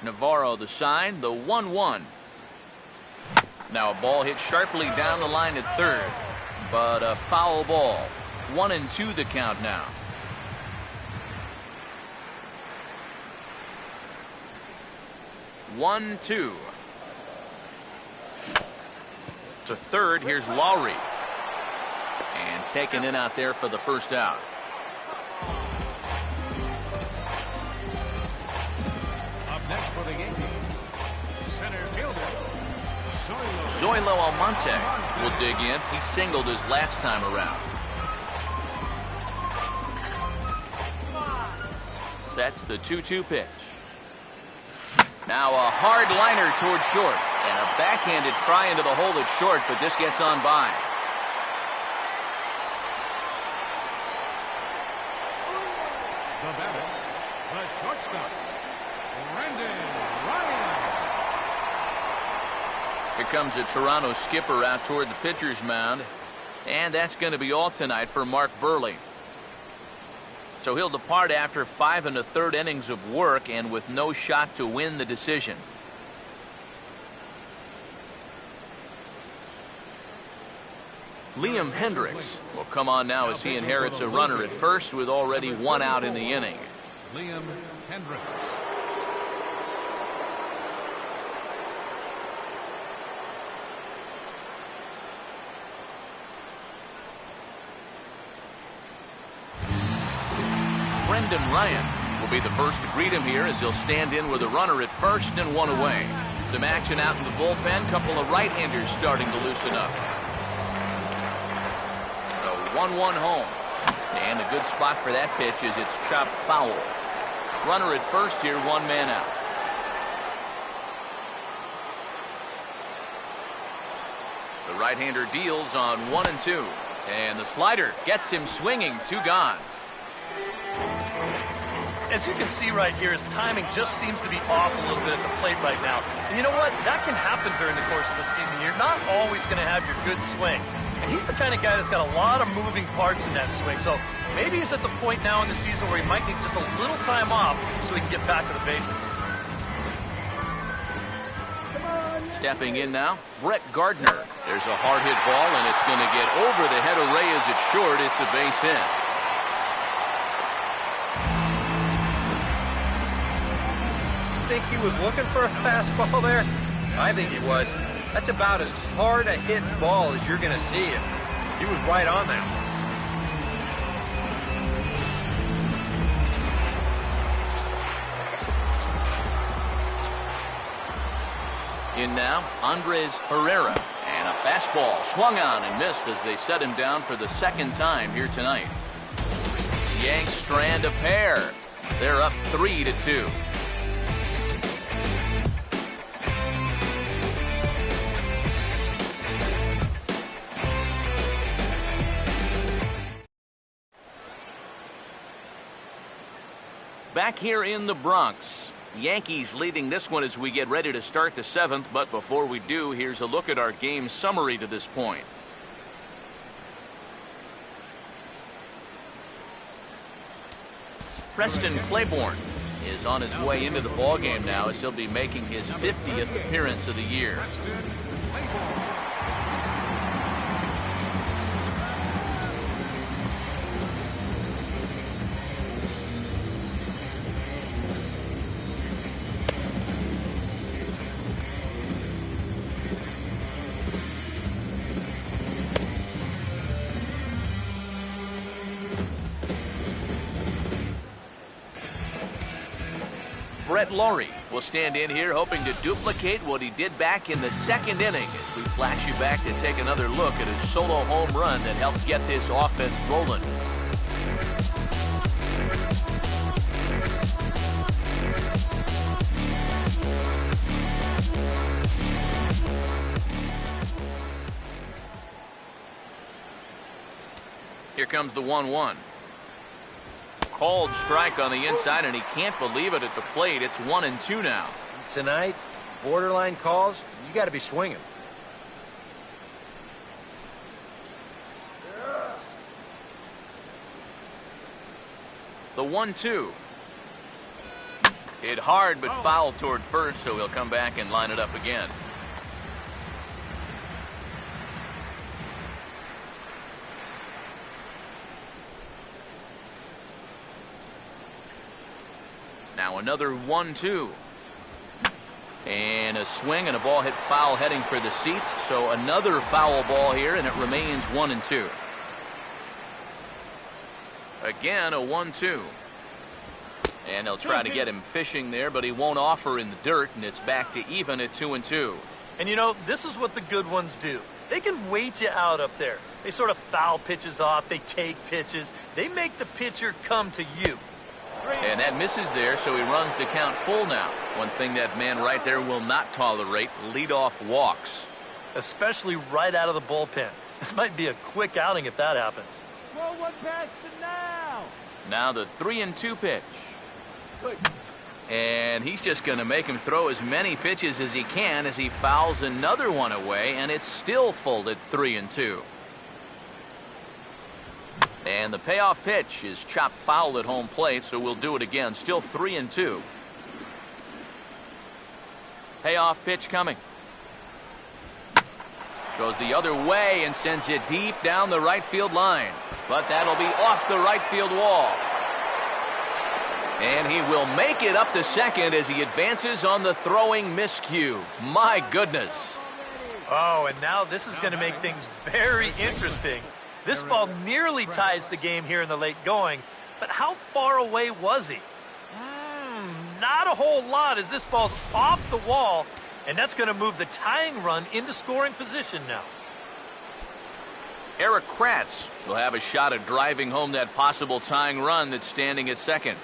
Navarro the sign, the 1-1. Now a ball hit sharply down the line at third, but a foul ball. 1-2 the count now. One, two. To third, here's Lowry. And taken in out there for the first out. Up next for the Yankees, center fielder, Zoilo Almonte will dig in. He singled his last time around. Sets the 2-2 pitch. Now a hard liner toward short. And a backhanded try into the hole at short, but this gets on by. the batter, the shortstop, Brendan Ryan. Here comes a Toronto skipper out toward the pitcher's mound. And that's going to be all tonight for Mark Buehrle. So he'll depart after 5 1/3 innings of work and with no shot to win the decision. Liam Hendricks will come on now as he inherits a runner at first with already 1 out in the inning. Liam Hendricks. Brendan Ryan will be the first to greet him here as he'll stand in with a runner at first and 1 away. Some action out in the bullpen. Couple of right-handers starting to loosen up. A 1-1 home. And a good spot for that pitch as it's chopped foul. Runner at first here, 1 man out. The right-hander deals on 1 and 2. And the slider gets him swinging. 2 gone. As you can see right here, his timing just seems to be off a little bit at the plate right now. And you know what? That can happen during the course of the season. You're not always going to have your good swing. And he's the kind of guy that's got a lot of moving parts in that swing. So maybe he's at the point now in the season where he might need just a little time off so he can get back to the basics. Stepping in now, Brett Gardner. There's a hard hit ball, and it's going to get over the head of Reyes at short. It's a base hit. Think he was looking for a fastball there? I think he was. That's about as hard a hit ball as you're going to see it. He was right on that. In now, Andres Herrera. And a fastball swung on and missed as they set him down for the second time here tonight. Yanks strand a pair. They're up 3-2. Back here in the Bronx, Yankees leading this one as we get ready to start the 7th. But before we do, here's a look at our game summary to this point. Preston Claiborne is on his way into the ballgame now as he'll be making his 50th appearance of the year. Brett Lowry will stand in here hoping to duplicate what he did back in the 2nd inning as we flash you back to take another look at his solo home run that helped get this offense rolling. Here comes the 1-1. Called strike on the inside, and he can't believe it at the plate. It's 1 and 2 now. Tonight, borderline calls, you got to be swinging. The 1-2. Hit hard but fouled toward first, so he'll come back and line it up again. Now another 1-2. And a swing and a ball hit foul heading for the seats. So another foul ball here, and it remains 1-2. Again, a 1-2. And they'll try to get him fishing there, but he won't offer in the dirt, and it's back to even at 2-2. And you know, this is what the good ones do. They can wait you out up there. They sort of foul pitches off. They take pitches. They make the pitcher come to you. And that misses there, so he runs the count full now. One thing that man right there will not tolerate, leadoff walks. Especially right out of the bullpen. This might be a quick outing if that happens. Throw one past to now. Now the 3-2 pitch. And he's just going to make him throw as many pitches as he can as he fouls another one away, and it's still full at 3-2. And the payoff pitch is chopped foul at home plate, so we'll do it again. Still 3-2. Payoff pitch coming. Goes the other way and sends it deep down the right field line. But that'll be off the right field wall. And he will make it up to second as he advances on the throwing miscue. My goodness. Oh, and now this is going to make things very interesting. This ball nearly ties the game here in the late going, but how far away was he? Not a whole lot, as this ball's off the wall, and that's going to move the tying run into scoring position now. Eric Kratz will have a shot at driving home that possible tying run that's standing at second.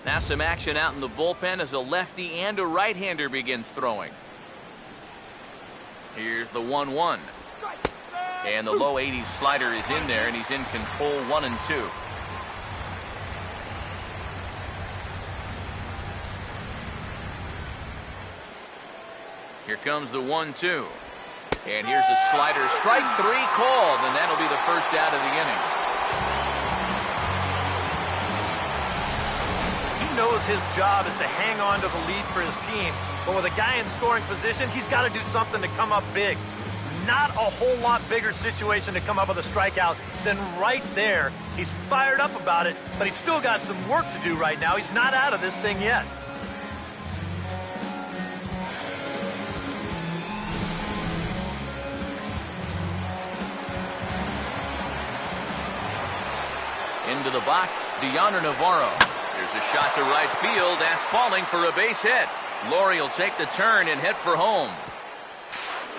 Now some action out in the bullpen as a lefty and a right-hander begin throwing. Here's the 1-1. And the low 80s slider is in there, and he's in control 1-2. Here comes the 1-2. And here's a slider. Strike 3 called, and that'll be the first out of the inning. Knows his job is to hang on to the lead for his team, but with a guy in scoring position, he's got to do something to come up big. Not a whole lot bigger situation to come up with a strikeout than right there. He's fired up about it, but he's still got some work to do right now. He's not out of this thing yet. Into the box, Dioner Navarro. There's a shot to right field. That's falling for a base hit. Laurie will take the turn and head for home.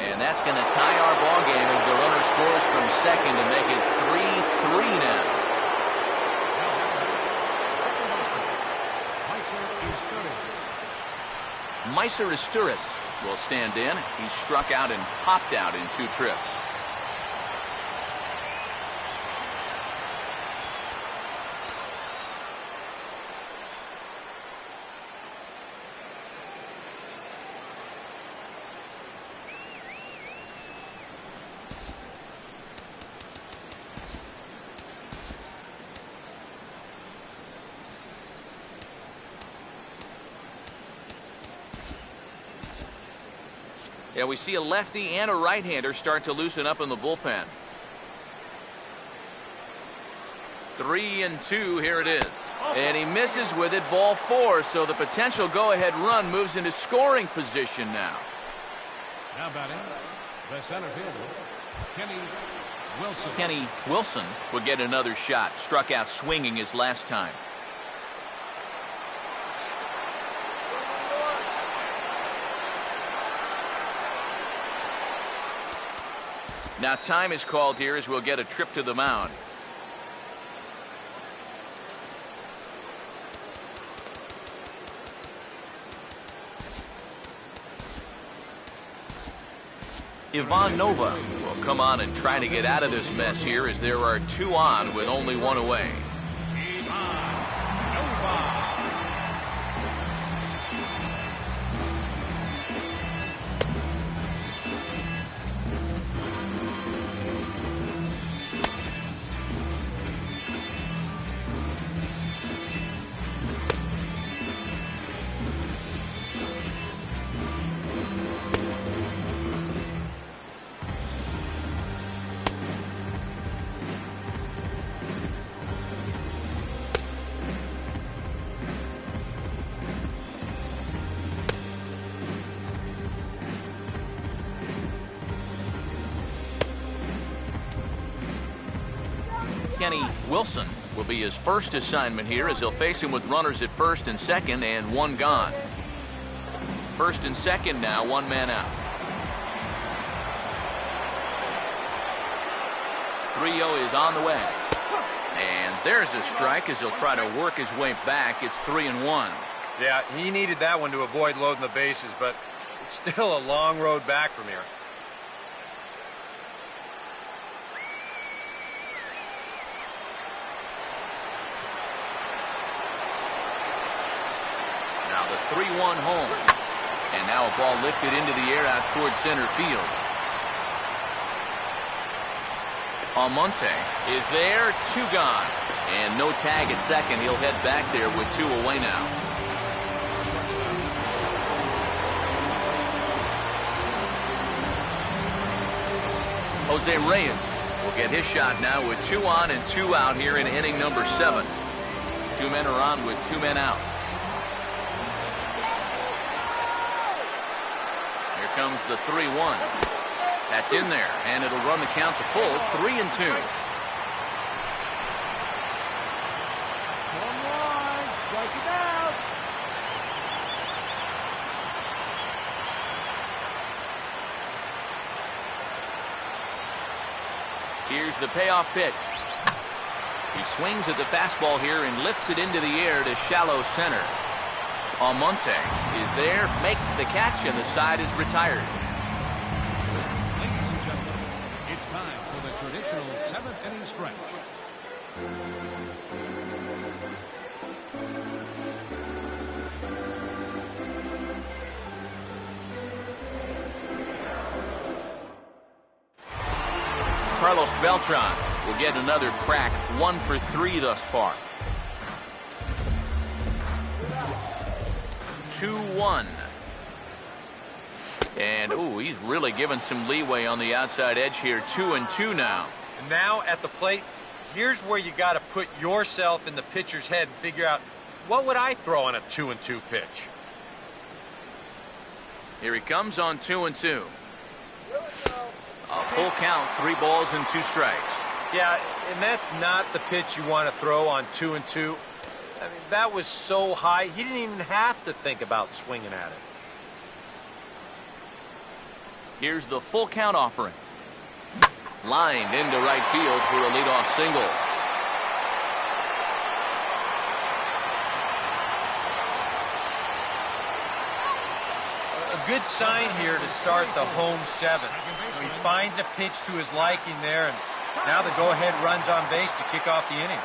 And that's going to tie our ball game as the runner scores from second to make it 3-3 now. Meiser Isturis will stand in. He struck out and popped out in 2 trips. Yeah, we see a lefty and a right-hander start to loosen up in the bullpen. 3-2, here it is. And he misses with it, ball 4, so the potential go-ahead run moves into scoring position now. Now batting, the center fielder, Kenny Wilson. Kenny Wilson will get another shot. Struck out swinging his last time. Now time is called here as we'll get a trip to the mound. Ivan Nova will come on and try to get out of this mess here as there are 2 on with only 1 away. Kenny Wilson will be his first assignment here as he'll face him with runners at first and second and 1 gone. First and second now, 1 man out. 3-0 is on the way. And there's a strike as he'll try to work his way back. It's 3-1. Yeah, he needed that one to avoid loading the bases, but it's still a long road back from here. The 3-1 home. And now a ball lifted into the air out towards center field. Almonte is there, 2 gone. And no tag at second. He'll head back there with 2 away now. Jose Reyes will get his shot now with 2 on and 2 out here in inning number 7. 2 men are on with 2 men out. Comes the 3-1. That's in there, and it'll run the count to full, 3-2. Come on, strike it out. Here's the payoff pitch. He swings at the fastball here and lifts it into the air to shallow center. Almonte is there, makes the catch, and the side is retired. Ladies and gentlemen, it's time for the traditional 7th inning stretch. Carlos Beltran will get another crack, 1 for 3 thus far. 2-1. And, ooh, he's really given some leeway on the outside edge here. 2-2 now. And now at the plate, here's where you got to put yourself in the pitcher's head and figure out, what would I throw on a 2-2 pitch? Here he comes on 2-2. A full count, 3 balls and 2 strikes. Yeah, and that's not the pitch you want to throw on 2-2. I mean, that was so high, he didn't even have to think about swinging at it. Here's the full count offering. Lined into right field for a leadoff single. A good sign here to start the home 7th. He finds a pitch to his liking there, and now the go-ahead runs on base to kick off the inning.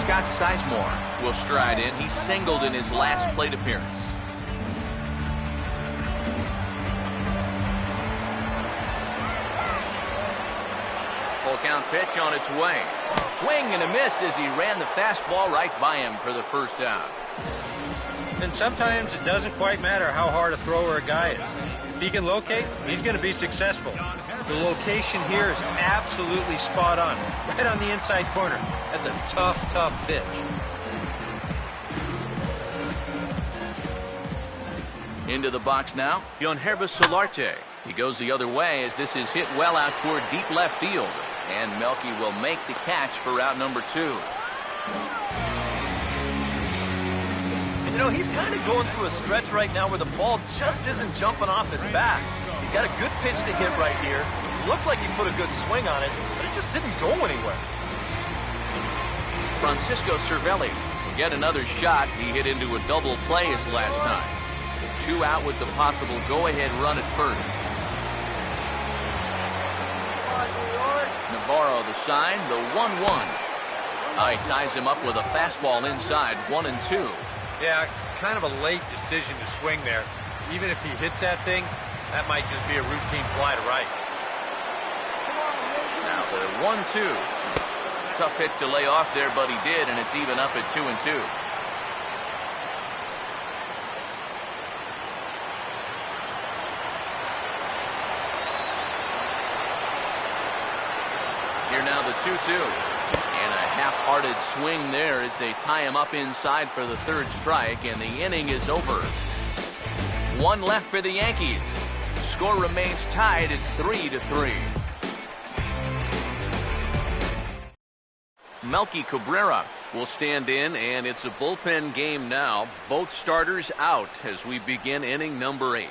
Scott Sizemore will stride in. He singled in his last plate appearance. Full count pitch on its way. Swing and a miss as he ran the fastball right by him for the first out. And sometimes it doesn't quite matter how hard a thrower a guy is. If he can locate, he's going to be successful. The location here is absolutely spot on. Right on the inside corner. That's a tough, tough pitch. Into the box now, Yonhervis Solarte. He goes the other way as this is hit well out toward deep left field. And Melky will make the catch for out number 2. And you know, he's kind of going through a stretch right now where the ball just isn't jumping off his bat. He's got a good pitch to hit right here. It looked like he put a good swing on it, but it just didn't go anywhere. Francisco Cervelli get another shot. He hit into a double play his last time. 2 out with the possible go-ahead run at first. Navarro the sign, the 1-1. He ties him up with a fastball inside, 1-2. Yeah, kind of a late decision to swing there. Even if he hits that thing, that might just be a routine fly to right. Now the 1-2. Tough pitch to lay off there, but he did, and it's even up at 2-2. Here now the 2-2. And a half-hearted swing there as they tie him up inside for the 3rd strike, and the inning is over. 1 left for the Yankees. Score remains tied at 3-3. Melky Cabrera will stand in, and it's a bullpen game now. Both starters out as we begin inning number 8.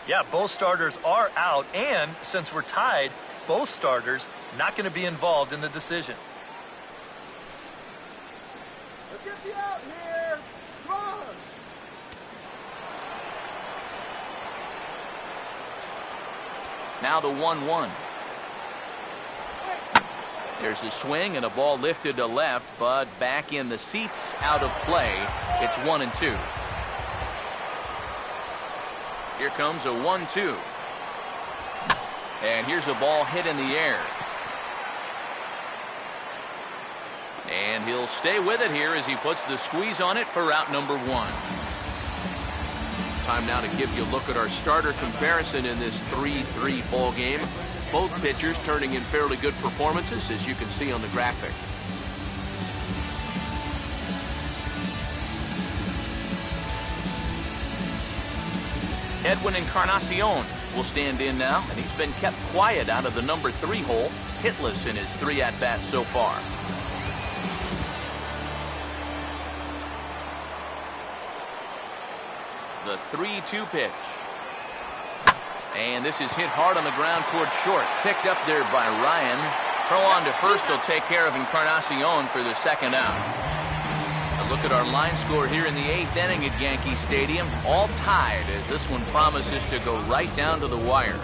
Yeah, both starters are out, and since we're tied, both starters not going to be involved in the decision. Let's get you out here. Come on. Now the 1-1. There's a swing and a ball lifted to left, but back in the seats, out of play. It's 1-2. Here comes a 1-2. And here's a ball hit in the air. And he'll stay with it here as he puts the squeeze on it for out number 1. Time now to give you a look at our starter comparison in this 3-3 ball game. Both pitchers turning in fairly good performances, as you can see on the graphic. Edwin Encarnacion will stand in now, and he's been kept quiet out of the number 3 hole, hitless in his 3 at-bats so far. The 3-2 pitch. And this is hit hard on the ground toward short. Picked up there by Ryan. Throw on to first will take care of Encarnacion for the 2nd out. A look at our line score here in the 8th inning at Yankee Stadium. All tied as this one promises to go right down to the wire.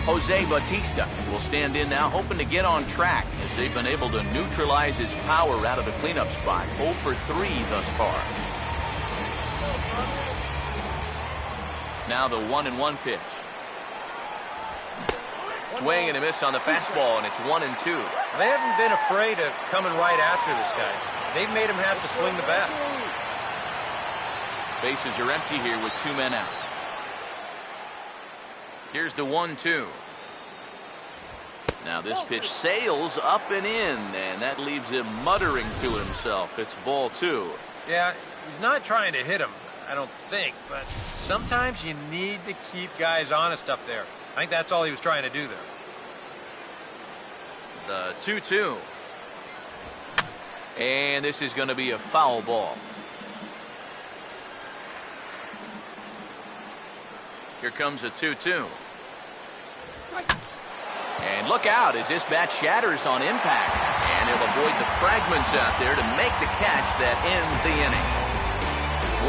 Jose Bautista will stand in now, hoping to get on track as they've been able to neutralize his power out of the cleanup spot. 0 for 3 thus far. Now the 1-1 pitch. Swing and a miss on the fastball, and it's 1-2. They haven't been afraid of coming right after this guy. They've made him have to swing the bat. Bases are empty here with 2 men out. Here's the 1-2. Now this pitch sails up and in, and that leaves him muttering to himself. It's ball 2. Yeah, he's not trying to hit him, I don't think, but sometimes you need to keep guys honest up there. I think that's all he was trying to do there. The 2-2. And this is going to be a foul ball. Here comes a 2-2. And look out as this bat shatters on impact. And he'll avoid the fragments out there to make the catch that ends the inning.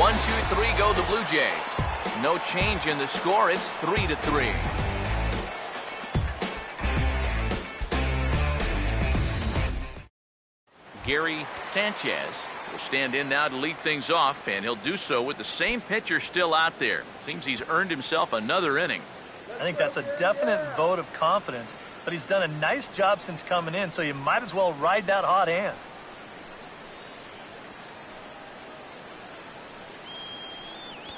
1-2-3 go the Blue Jays. No change in the score. It's 3-3. Gary Sanchez will stand in now to lead things off, and he'll do so with the same pitcher still out there. Seems he's earned himself another inning. I think that's a definite vote of confidence, but he's done a nice job since coming in, so you might as well ride that hot hand.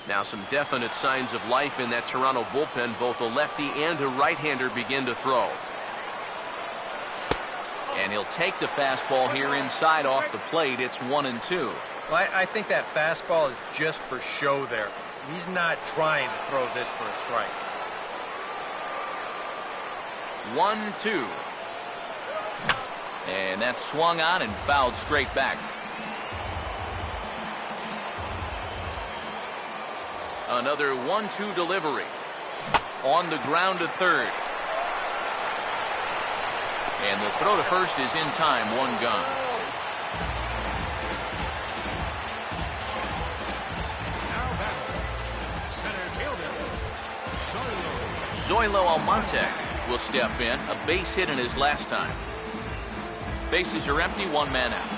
Now some definite signs of life in that Toronto bullpen. Both a lefty and a right-hander begin to throw. And he'll take the fastball here inside off the plate. It's 1-2. Well, I think that fastball is just for show there. He's not trying to throw this for a strike. 1-2. And that's swung on and fouled straight back. Another 1-2 delivery. On the ground to third. And the throw to first is in time, one gone. Now batting. Center fielder. Zoilo Almonte will step in. A base hit in his last time. Bases are empty, one man out.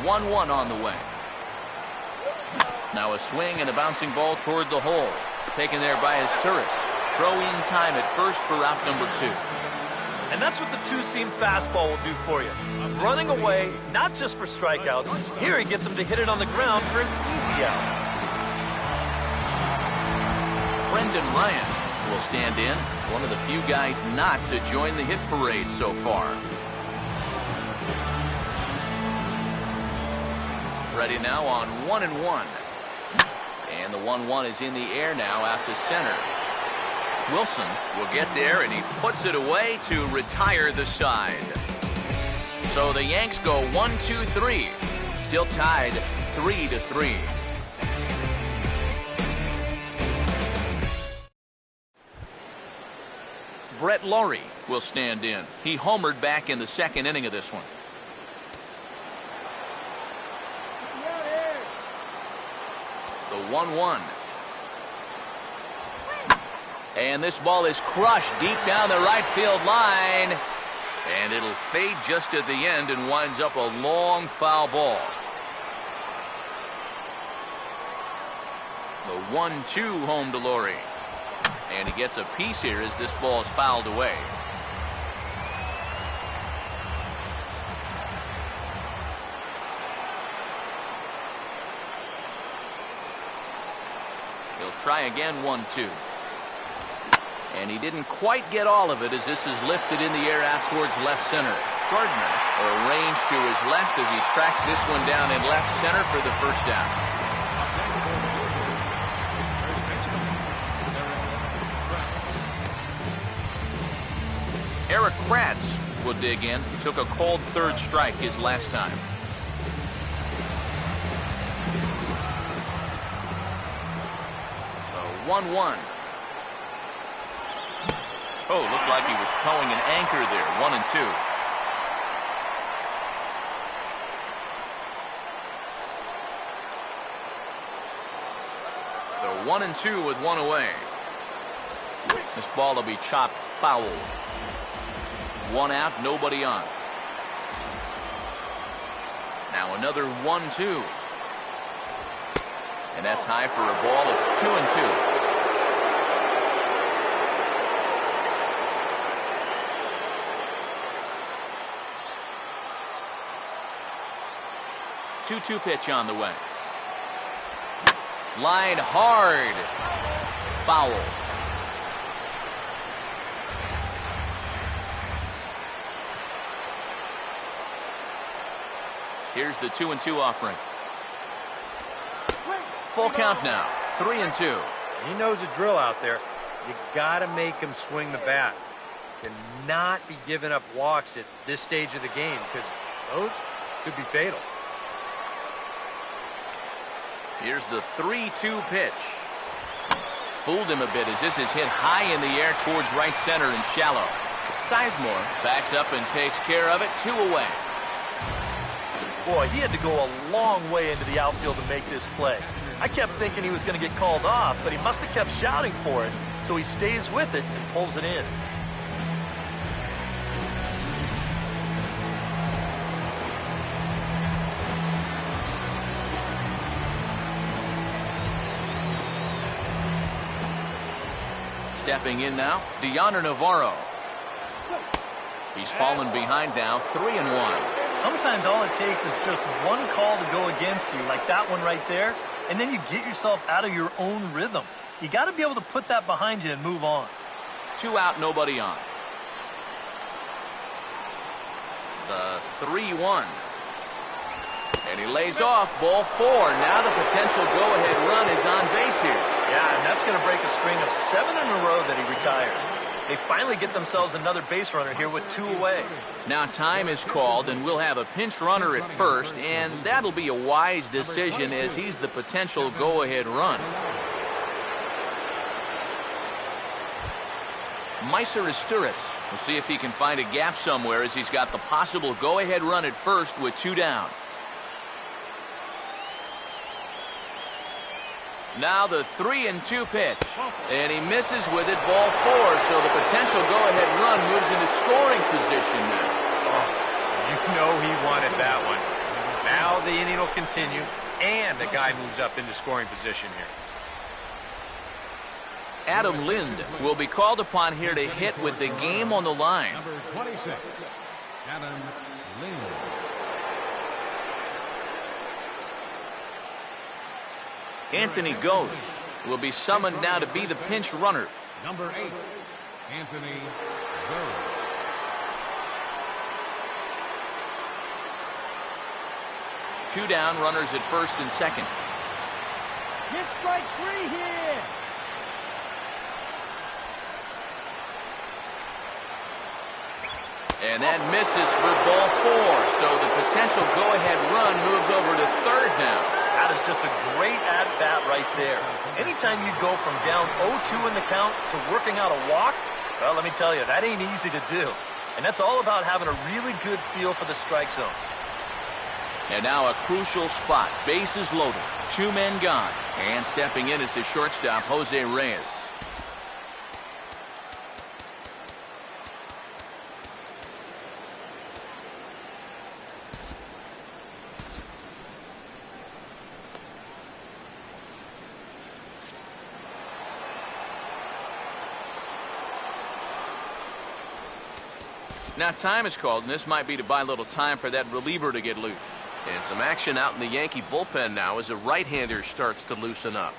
1-1 on the way. Now a swing and a bouncing ball toward the hole. Taken there by his tourist. Throw-in time at first for out number 2. And that's what the two-seam fastball will do for you. Running away, not just for strikeouts. Here he gets him to hit it on the ground for an easy out. Brendan Ryan will stand in. One of the few guys not to join the hit parade so far. Ready now on 1-1. And the 1-1 is in the air now out to center. Wilson will get there, and he puts it away to retire the side. So the Yanks go 1-2-3. Still tied 3-3. Brett Laurie will stand in. He homered back in the second inning of this one. The 1-1. And this ball is crushed deep down the right field line. And it'll fade just at the end and winds up a long foul ball. The 1-2 home to Laurie. And he gets a piece here as this ball is fouled away. He'll try again, 1-2. And he didn't quite get all of it as this is lifted in the air out towards left center. Gardner arranged to his left as he tracks this one down in left center for the first down. Eric Kratz will dig in. Took a cold third strike his last time. So 1-1. Oh, looked like he was towing an anchor there. 1-2. So 1-2 with one away. This ball will be chopped foul. One out, nobody on. Now another 1-2. And that's high for a ball. It's 2-2. 2-2 pitch on the way. Line hard. Foul. Here's the 2-2 offering. Full count now. 3-2. He knows the drill out there. You got to make him swing the bat. Cannot be giving up walks at this stage of the game because those could be fatal. Here's the 3-2 pitch. Fooled him a bit as this is hit high in the air towards right center and shallow. Sizemore backs up and takes care of it. 2 away. Boy, he had to go a long way into the outfield to make this play. I kept thinking he was going to get called off, but he must have kept shouting for it. So he stays with it and pulls it in. Stepping in now, Deoner Navarro. He's fallen behind now, 3-1. Sometimes all it takes is just one call to go against you, like that one right there, and then you get yourself out of your own rhythm. You got to be able to put that behind you and move on. 2 out, nobody on. The 3-1. And he lays off, ball 4. Now the potential go-ahead run is on base here. Yeah, and that's going to break a string of 7 in a row that he retired. They finally get themselves another base runner here with 2 away. Now time is called, and we'll have a pinch runner at first, and that'll be a wise decision as he's the potential go-ahead run. MLB. We'll see if he can find a gap somewhere as he's got the possible go-ahead run at first with 2 down. Now the 3-2 pitch. And he misses with it, ball 4. So the potential go-ahead run moves into scoring position now. You know he wanted that one. Now the inning will continue, and the guy moves up into scoring position here. Adam Lind will be called upon here to hit with the game on the line. Number 26, Adam Lind. Anthony Gose will be summoned now to be the pinch runner. Number 8, Anthony Gose. Two down, runners at first and second. Get strike 3 here. And that misses for ball 4. So the potential go-ahead run moves over to third now. That is just a great at-bat right there. Anytime you go from down 0-2 in the count to working out a walk, well, let me tell you, that ain't easy to do. And that's all about having a really good feel for the strike zone. And now a crucial spot. Bases loaded. 2 men gone. And stepping in is the shortstop, Jose Reyes. Now time is called, and this might be to buy a little time for that reliever to get loose. And some action out in the Yankee bullpen now as a right-hander starts to loosen up.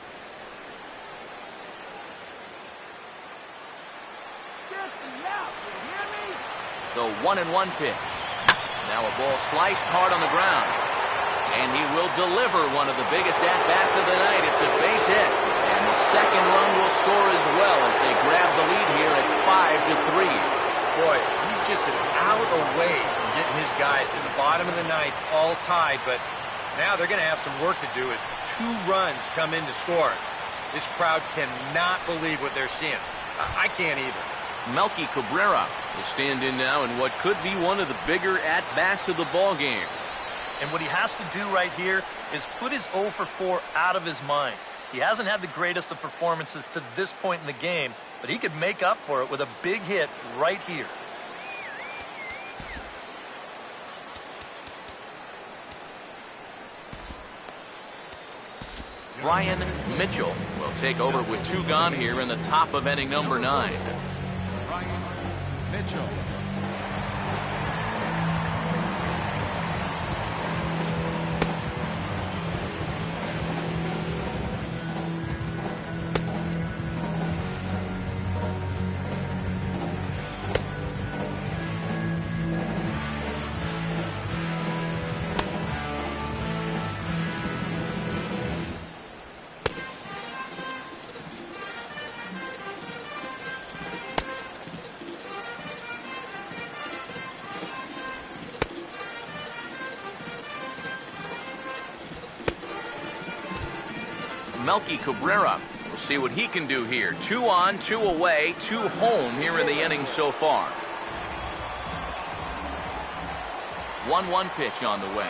The 1-1 pitch. Now a ball sliced hard on the ground. And he will deliver one of the biggest at-bats of the night. It's a base hit. And the second run will score as well as they grab the lead here at 5-3. Boy, he's just an out away from getting his guys to the bottom of the ninth, all tied, but now they're going to have some work to do as 2 runs come in to score. This crowd cannot believe what they're seeing. I can't either. Melky Cabrera will stand in now in what could be one of the bigger at-bats of the ball game. And what he has to do right here is put his 0 for 4 out of his mind. He hasn't had the greatest of performances to this point in the game, but he could make up for it with a big hit right here. Brian Mitchell will take over with 2 gone here in the top of inning number 9. Brian Mitchell. Melky Cabrera. We'll see what he can do here. 2 on, 2 away, 2 home here in the inning so far. 1-1 pitch on the way.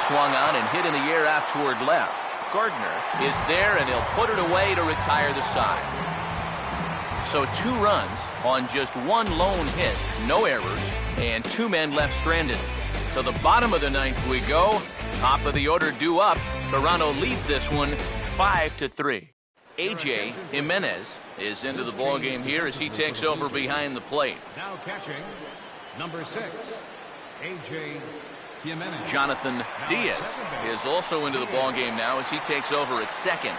Swung on and hit in the air out toward left. Gardner is there, and he'll put it away to retire the side. So 2 runs on just 1 lone hit, no errors, and 2 men left stranded. To the bottom of the 9th we go. Top of the order due up. Toronto leads this one 5-3. A.J. Jimenez is into the ball game here as he takes over behind the plate. Now catching, number 6, A.J. Jimenez. Jonathan Diaz is also into the ball game now as he takes over at second.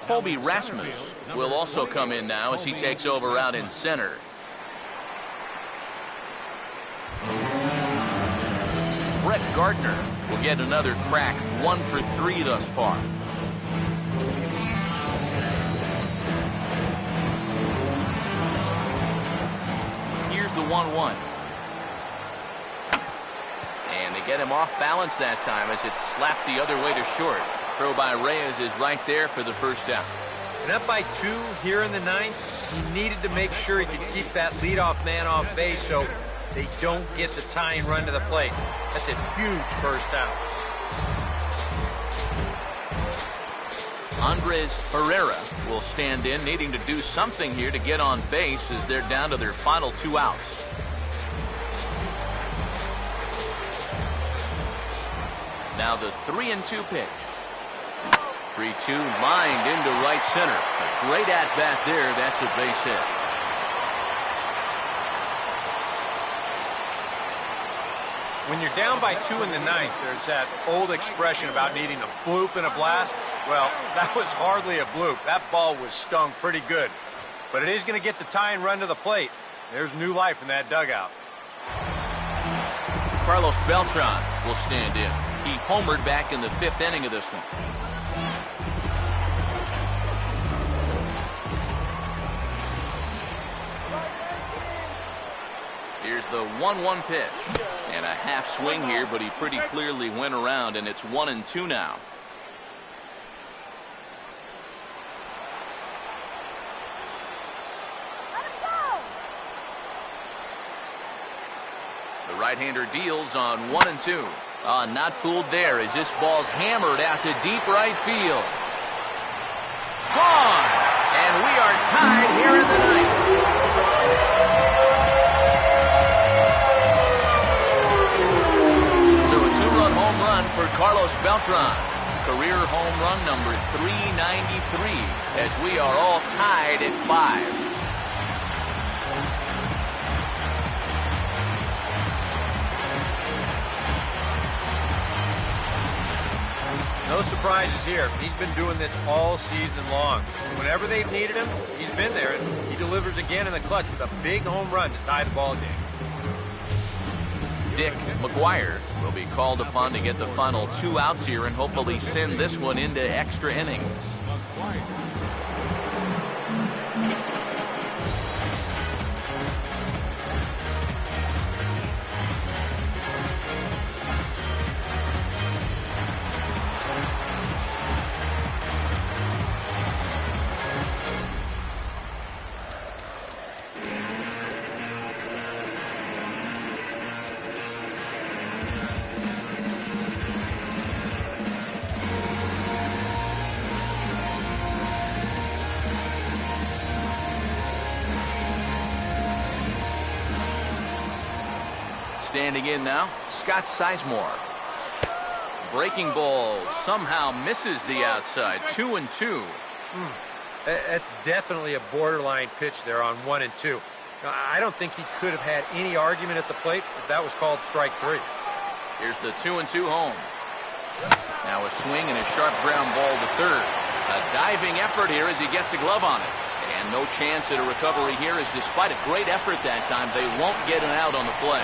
Colby Rasmus will also come in now as he takes over out in center. Brett Gardner will get another crack, 1 for 3 thus far. Here's the 1-1. And they get him off balance that time as it's slapped the other way to short. Throw by Reyes is right there for the first down. And up by 2 here in the ninth, he needed to make sure he could keep that leadoff man off base so they don't get the tying run to the plate. That's a huge first out. Andres Herrera will stand in, needing to do something here to get on base as they're down to their final 2 outs. Now the 3-2 pitch. 3-2 lined into right center. A great at-bat there. That's a base hit. When you're down by 2 in the ninth, there's that old expression about needing a bloop and a blast. Well, that was hardly a bloop. That ball was stung pretty good. But it is going to get the tying run to the plate. There's new life in that dugout. Carlos Beltran will stand in. He homered back in the 5th inning of this one. Here's the 1-1 pitch. And a half swing here, but he pretty clearly went around, and it's 1-2 now. The right-hander deals on 1-2. Not fooled there as this ball's hammered out to deep right field. Gone! And we are tied here in the ninth. So a 2-run home run for Carlos Beltran. Career home run number 393 as we are all tied at 5. No surprises here. He's been doing this all season long. Whenever they've needed him, he's been there, and he delivers again in the clutch with a big home run to tie the ball game. Dick McGuire will be called upon to get the final 2 outs here and hopefully send this one into extra innings. Standing in now, Scott Sizemore. Breaking ball somehow misses the outside. 2-2. That's definitely a borderline pitch there on 1-2. I don't think he could have had any argument at the plate if that was called strike 3. Here's the 2-2 home. Now a swing and a sharp ground ball to third. A diving effort here as he gets a glove on it. And no chance at a recovery here as despite a great effort that time, they won't get an out on the play.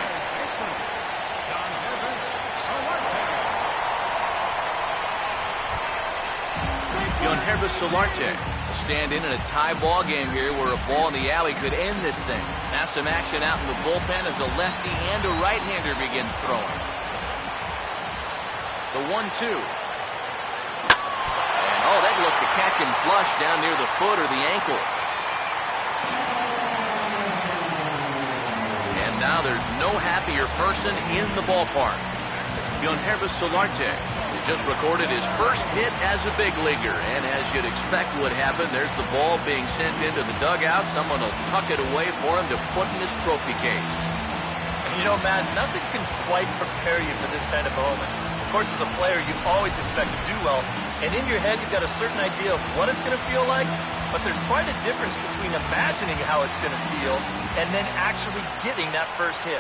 Yohannes Solarte will stand in a tie ball game here where a ball in the alley could end this thing. Now some action out in the bullpen as a lefty and a right-hander begin throwing. The 1-2. And oh, that looked to catch him flush down near the foot or the ankle. And now there's no happier person in the ballpark. Yohannes Solarte just recorded his first hit as a big leaguer, and as you'd expect would happen, there's the ball being sent into the dugout. Someone will tuck it away for him to put in his trophy case. And you know, Matt, nothing can quite prepare you for this kind of moment. Of course, as a player, you always expect to do well, and in your head, you've got a certain idea of what it's going to feel like, but there's quite a difference between imagining how it's going to feel and then actually getting that first hit.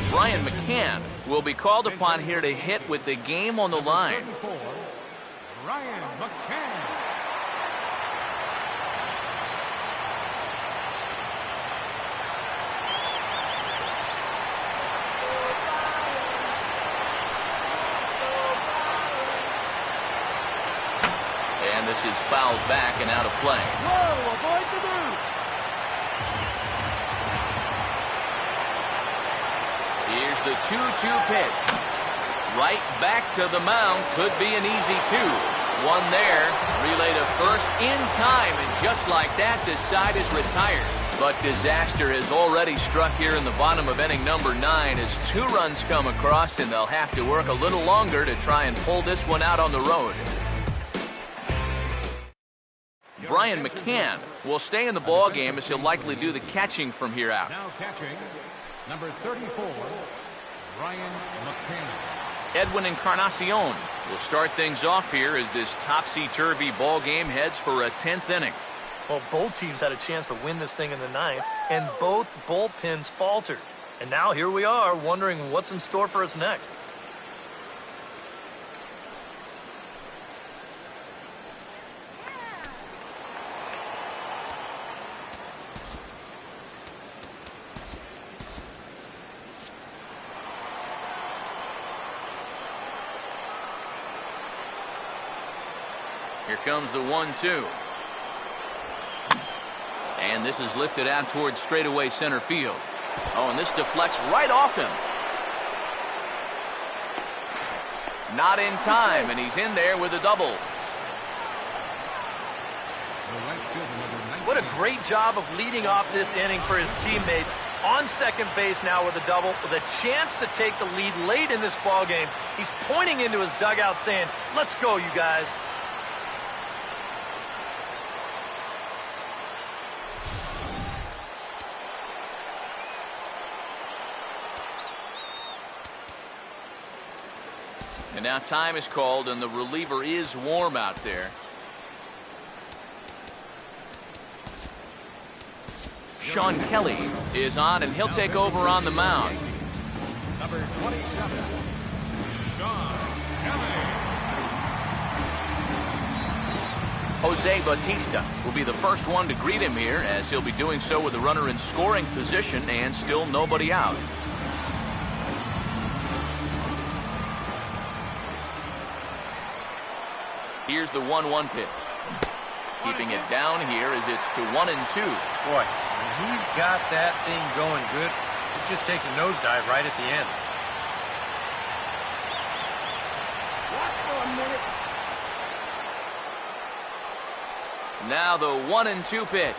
Brian McCann will be called upon here to hit with the game on the line. Brian McCann. And this is fouled back and out of play. Whoa, avoid the move. Here's the 2-2 pitch. Right back to the mound. Could be an easy two. One there. Relay to first in time. And just like that, this side is retired. But disaster has already struck here in the bottom of inning number 9 as 2 runs come across, and they'll have to work a little longer to try and pull this one out on the road. Brian McCann will stay in the ball game as he'll likely do the catching from here out. Now catching, number 34, Brian McCann. Edwin Encarnacion will start things off here as this topsy-turvy ball game heads for a 10th inning. Well, both teams had a chance to win this thing in the 9th, and both bullpens faltered. And now here we are wondering what's in store for us next. Here comes the 1-2. And this is lifted out towards straightaway center field. Oh, and this deflects right off him. Not in time, and he's in there with a double. What a great job of leading off this inning for his teammates. On second base now with a double, with a chance to take the lead late in this ball game. He's pointing into his dugout saying, "Let's go, you guys." And now time is called, and the reliever is warm out there. Sean Kelly is on, and he'll take over on the mound. Number 27, Sean Kelly. Jose Bautista will be the first one to greet him here, as he'll be doing so with a runner in scoring position and still nobody out. Here's the 1-1 pitch. Keeping it down here as it's to 1-2. Boy, when he's got that thing going good, it just takes a nosedive right at the end. Watch for a minute. Now the 1-2 pitch.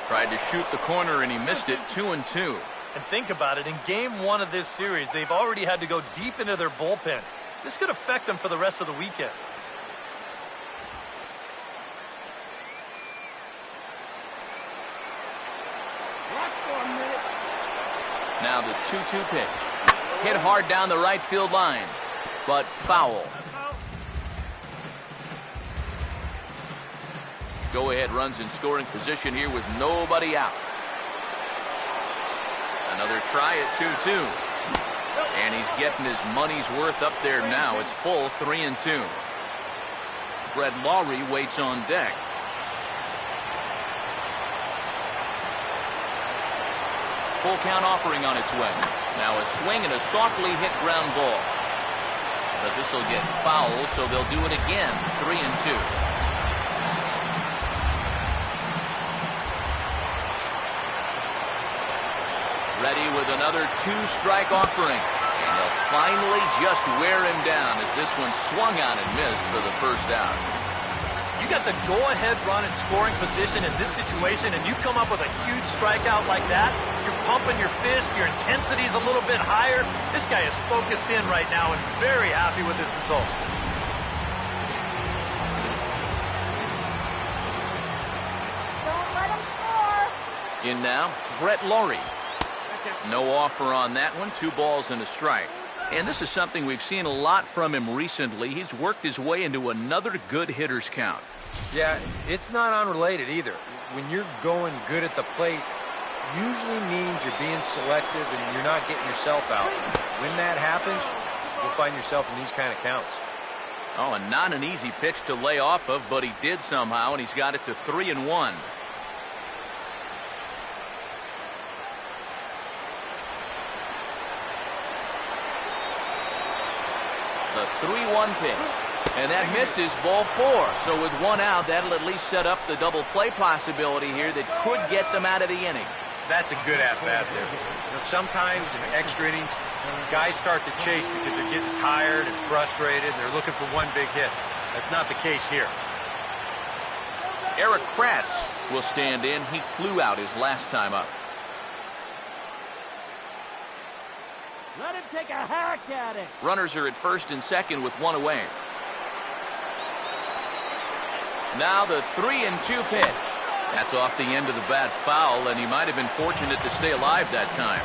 Tried to shoot the corner and he missed it. 2-2. And think about it, in game 1 of this series, they've already had to go deep into their bullpen. This could affect them for the rest of the weekend. Now the 2-2 pitch. Hit hard down the right field line, but foul. Go-ahead runs in scoring position here with nobody out. Another try at 2-2. And he's getting his money's worth up there now. It's full 3-2. Brett Lawrie waits on deck. Full count offering on its way. Now a swing and a softly hit ground ball. But this will get foul, so they'll do it again. 3-2. Ready with another 2-strike offering. And they'll finally just wear him down as this one swung on and missed for the first out. You got the go-ahead run in scoring position in this situation, and you come up with a huge strikeout like that. You're pumping your fist. Your intensity's a little bit higher. This guy is focused in right now and very happy with his results. Don't let him score. In now, Brett Lawrie. No offer on that one. 2 balls and a strike. And this is something we've seen a lot from him recently. He's worked his way into another good hitter's count. Yeah, it's not unrelated either. When you're going good at the plate, usually means you're being selective and you're not getting yourself out. When that happens, you'll find yourself in these kind of counts. Oh, and not an easy pitch to lay off of, but he did somehow, and he's got it to 3-1. The 3-1 pitch. And that misses ball 4. So with 1 out, that'll at least set up the double play possibility here that could get them out of the inning. That's a good at-bat there. Sometimes in extra innings, guys start to chase because they're getting tired and frustrated. They're looking for one big hit. That's not the case here. Eric Kratz will stand in. He flew out his last time up. Let him take a hack at it. Runners are at first and second with 1 away. Now the 3-2 pitch. That's off the end of the bat foul, and he might have been fortunate to stay alive that time.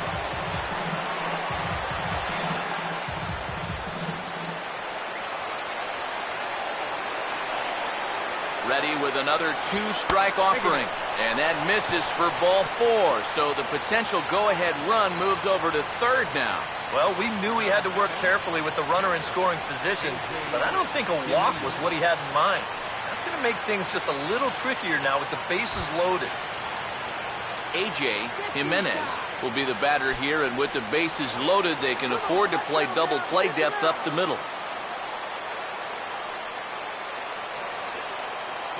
Ready with another 2-strike offering. And that misses for ball 4. So the potential go-ahead run moves over to third now. Well, we knew he had to work carefully with the runner in scoring position, but I don't think a walk was what he had in mind. That's going to make things just a little trickier now with the bases loaded. A.J. Jimenez will be the batter here, and with the bases loaded, they can afford to play double play depth up the middle.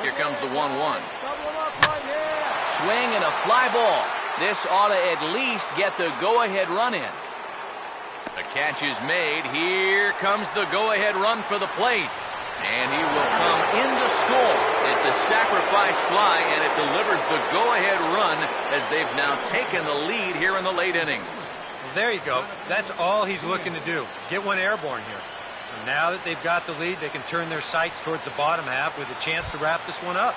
Here comes the 1-1. Swing and a fly ball. This ought to at least get the go-ahead run in. The catch is made. Here comes the go-ahead run for the plate. And he will come in to score. It's a sacrifice fly, and it delivers the go-ahead run as they've now taken the lead here in the late innings. Well, there you go. That's all he's looking to do. Get one airborne here. And now that they've got the lead, they can turn their sights towards the bottom half with a chance to wrap this one up.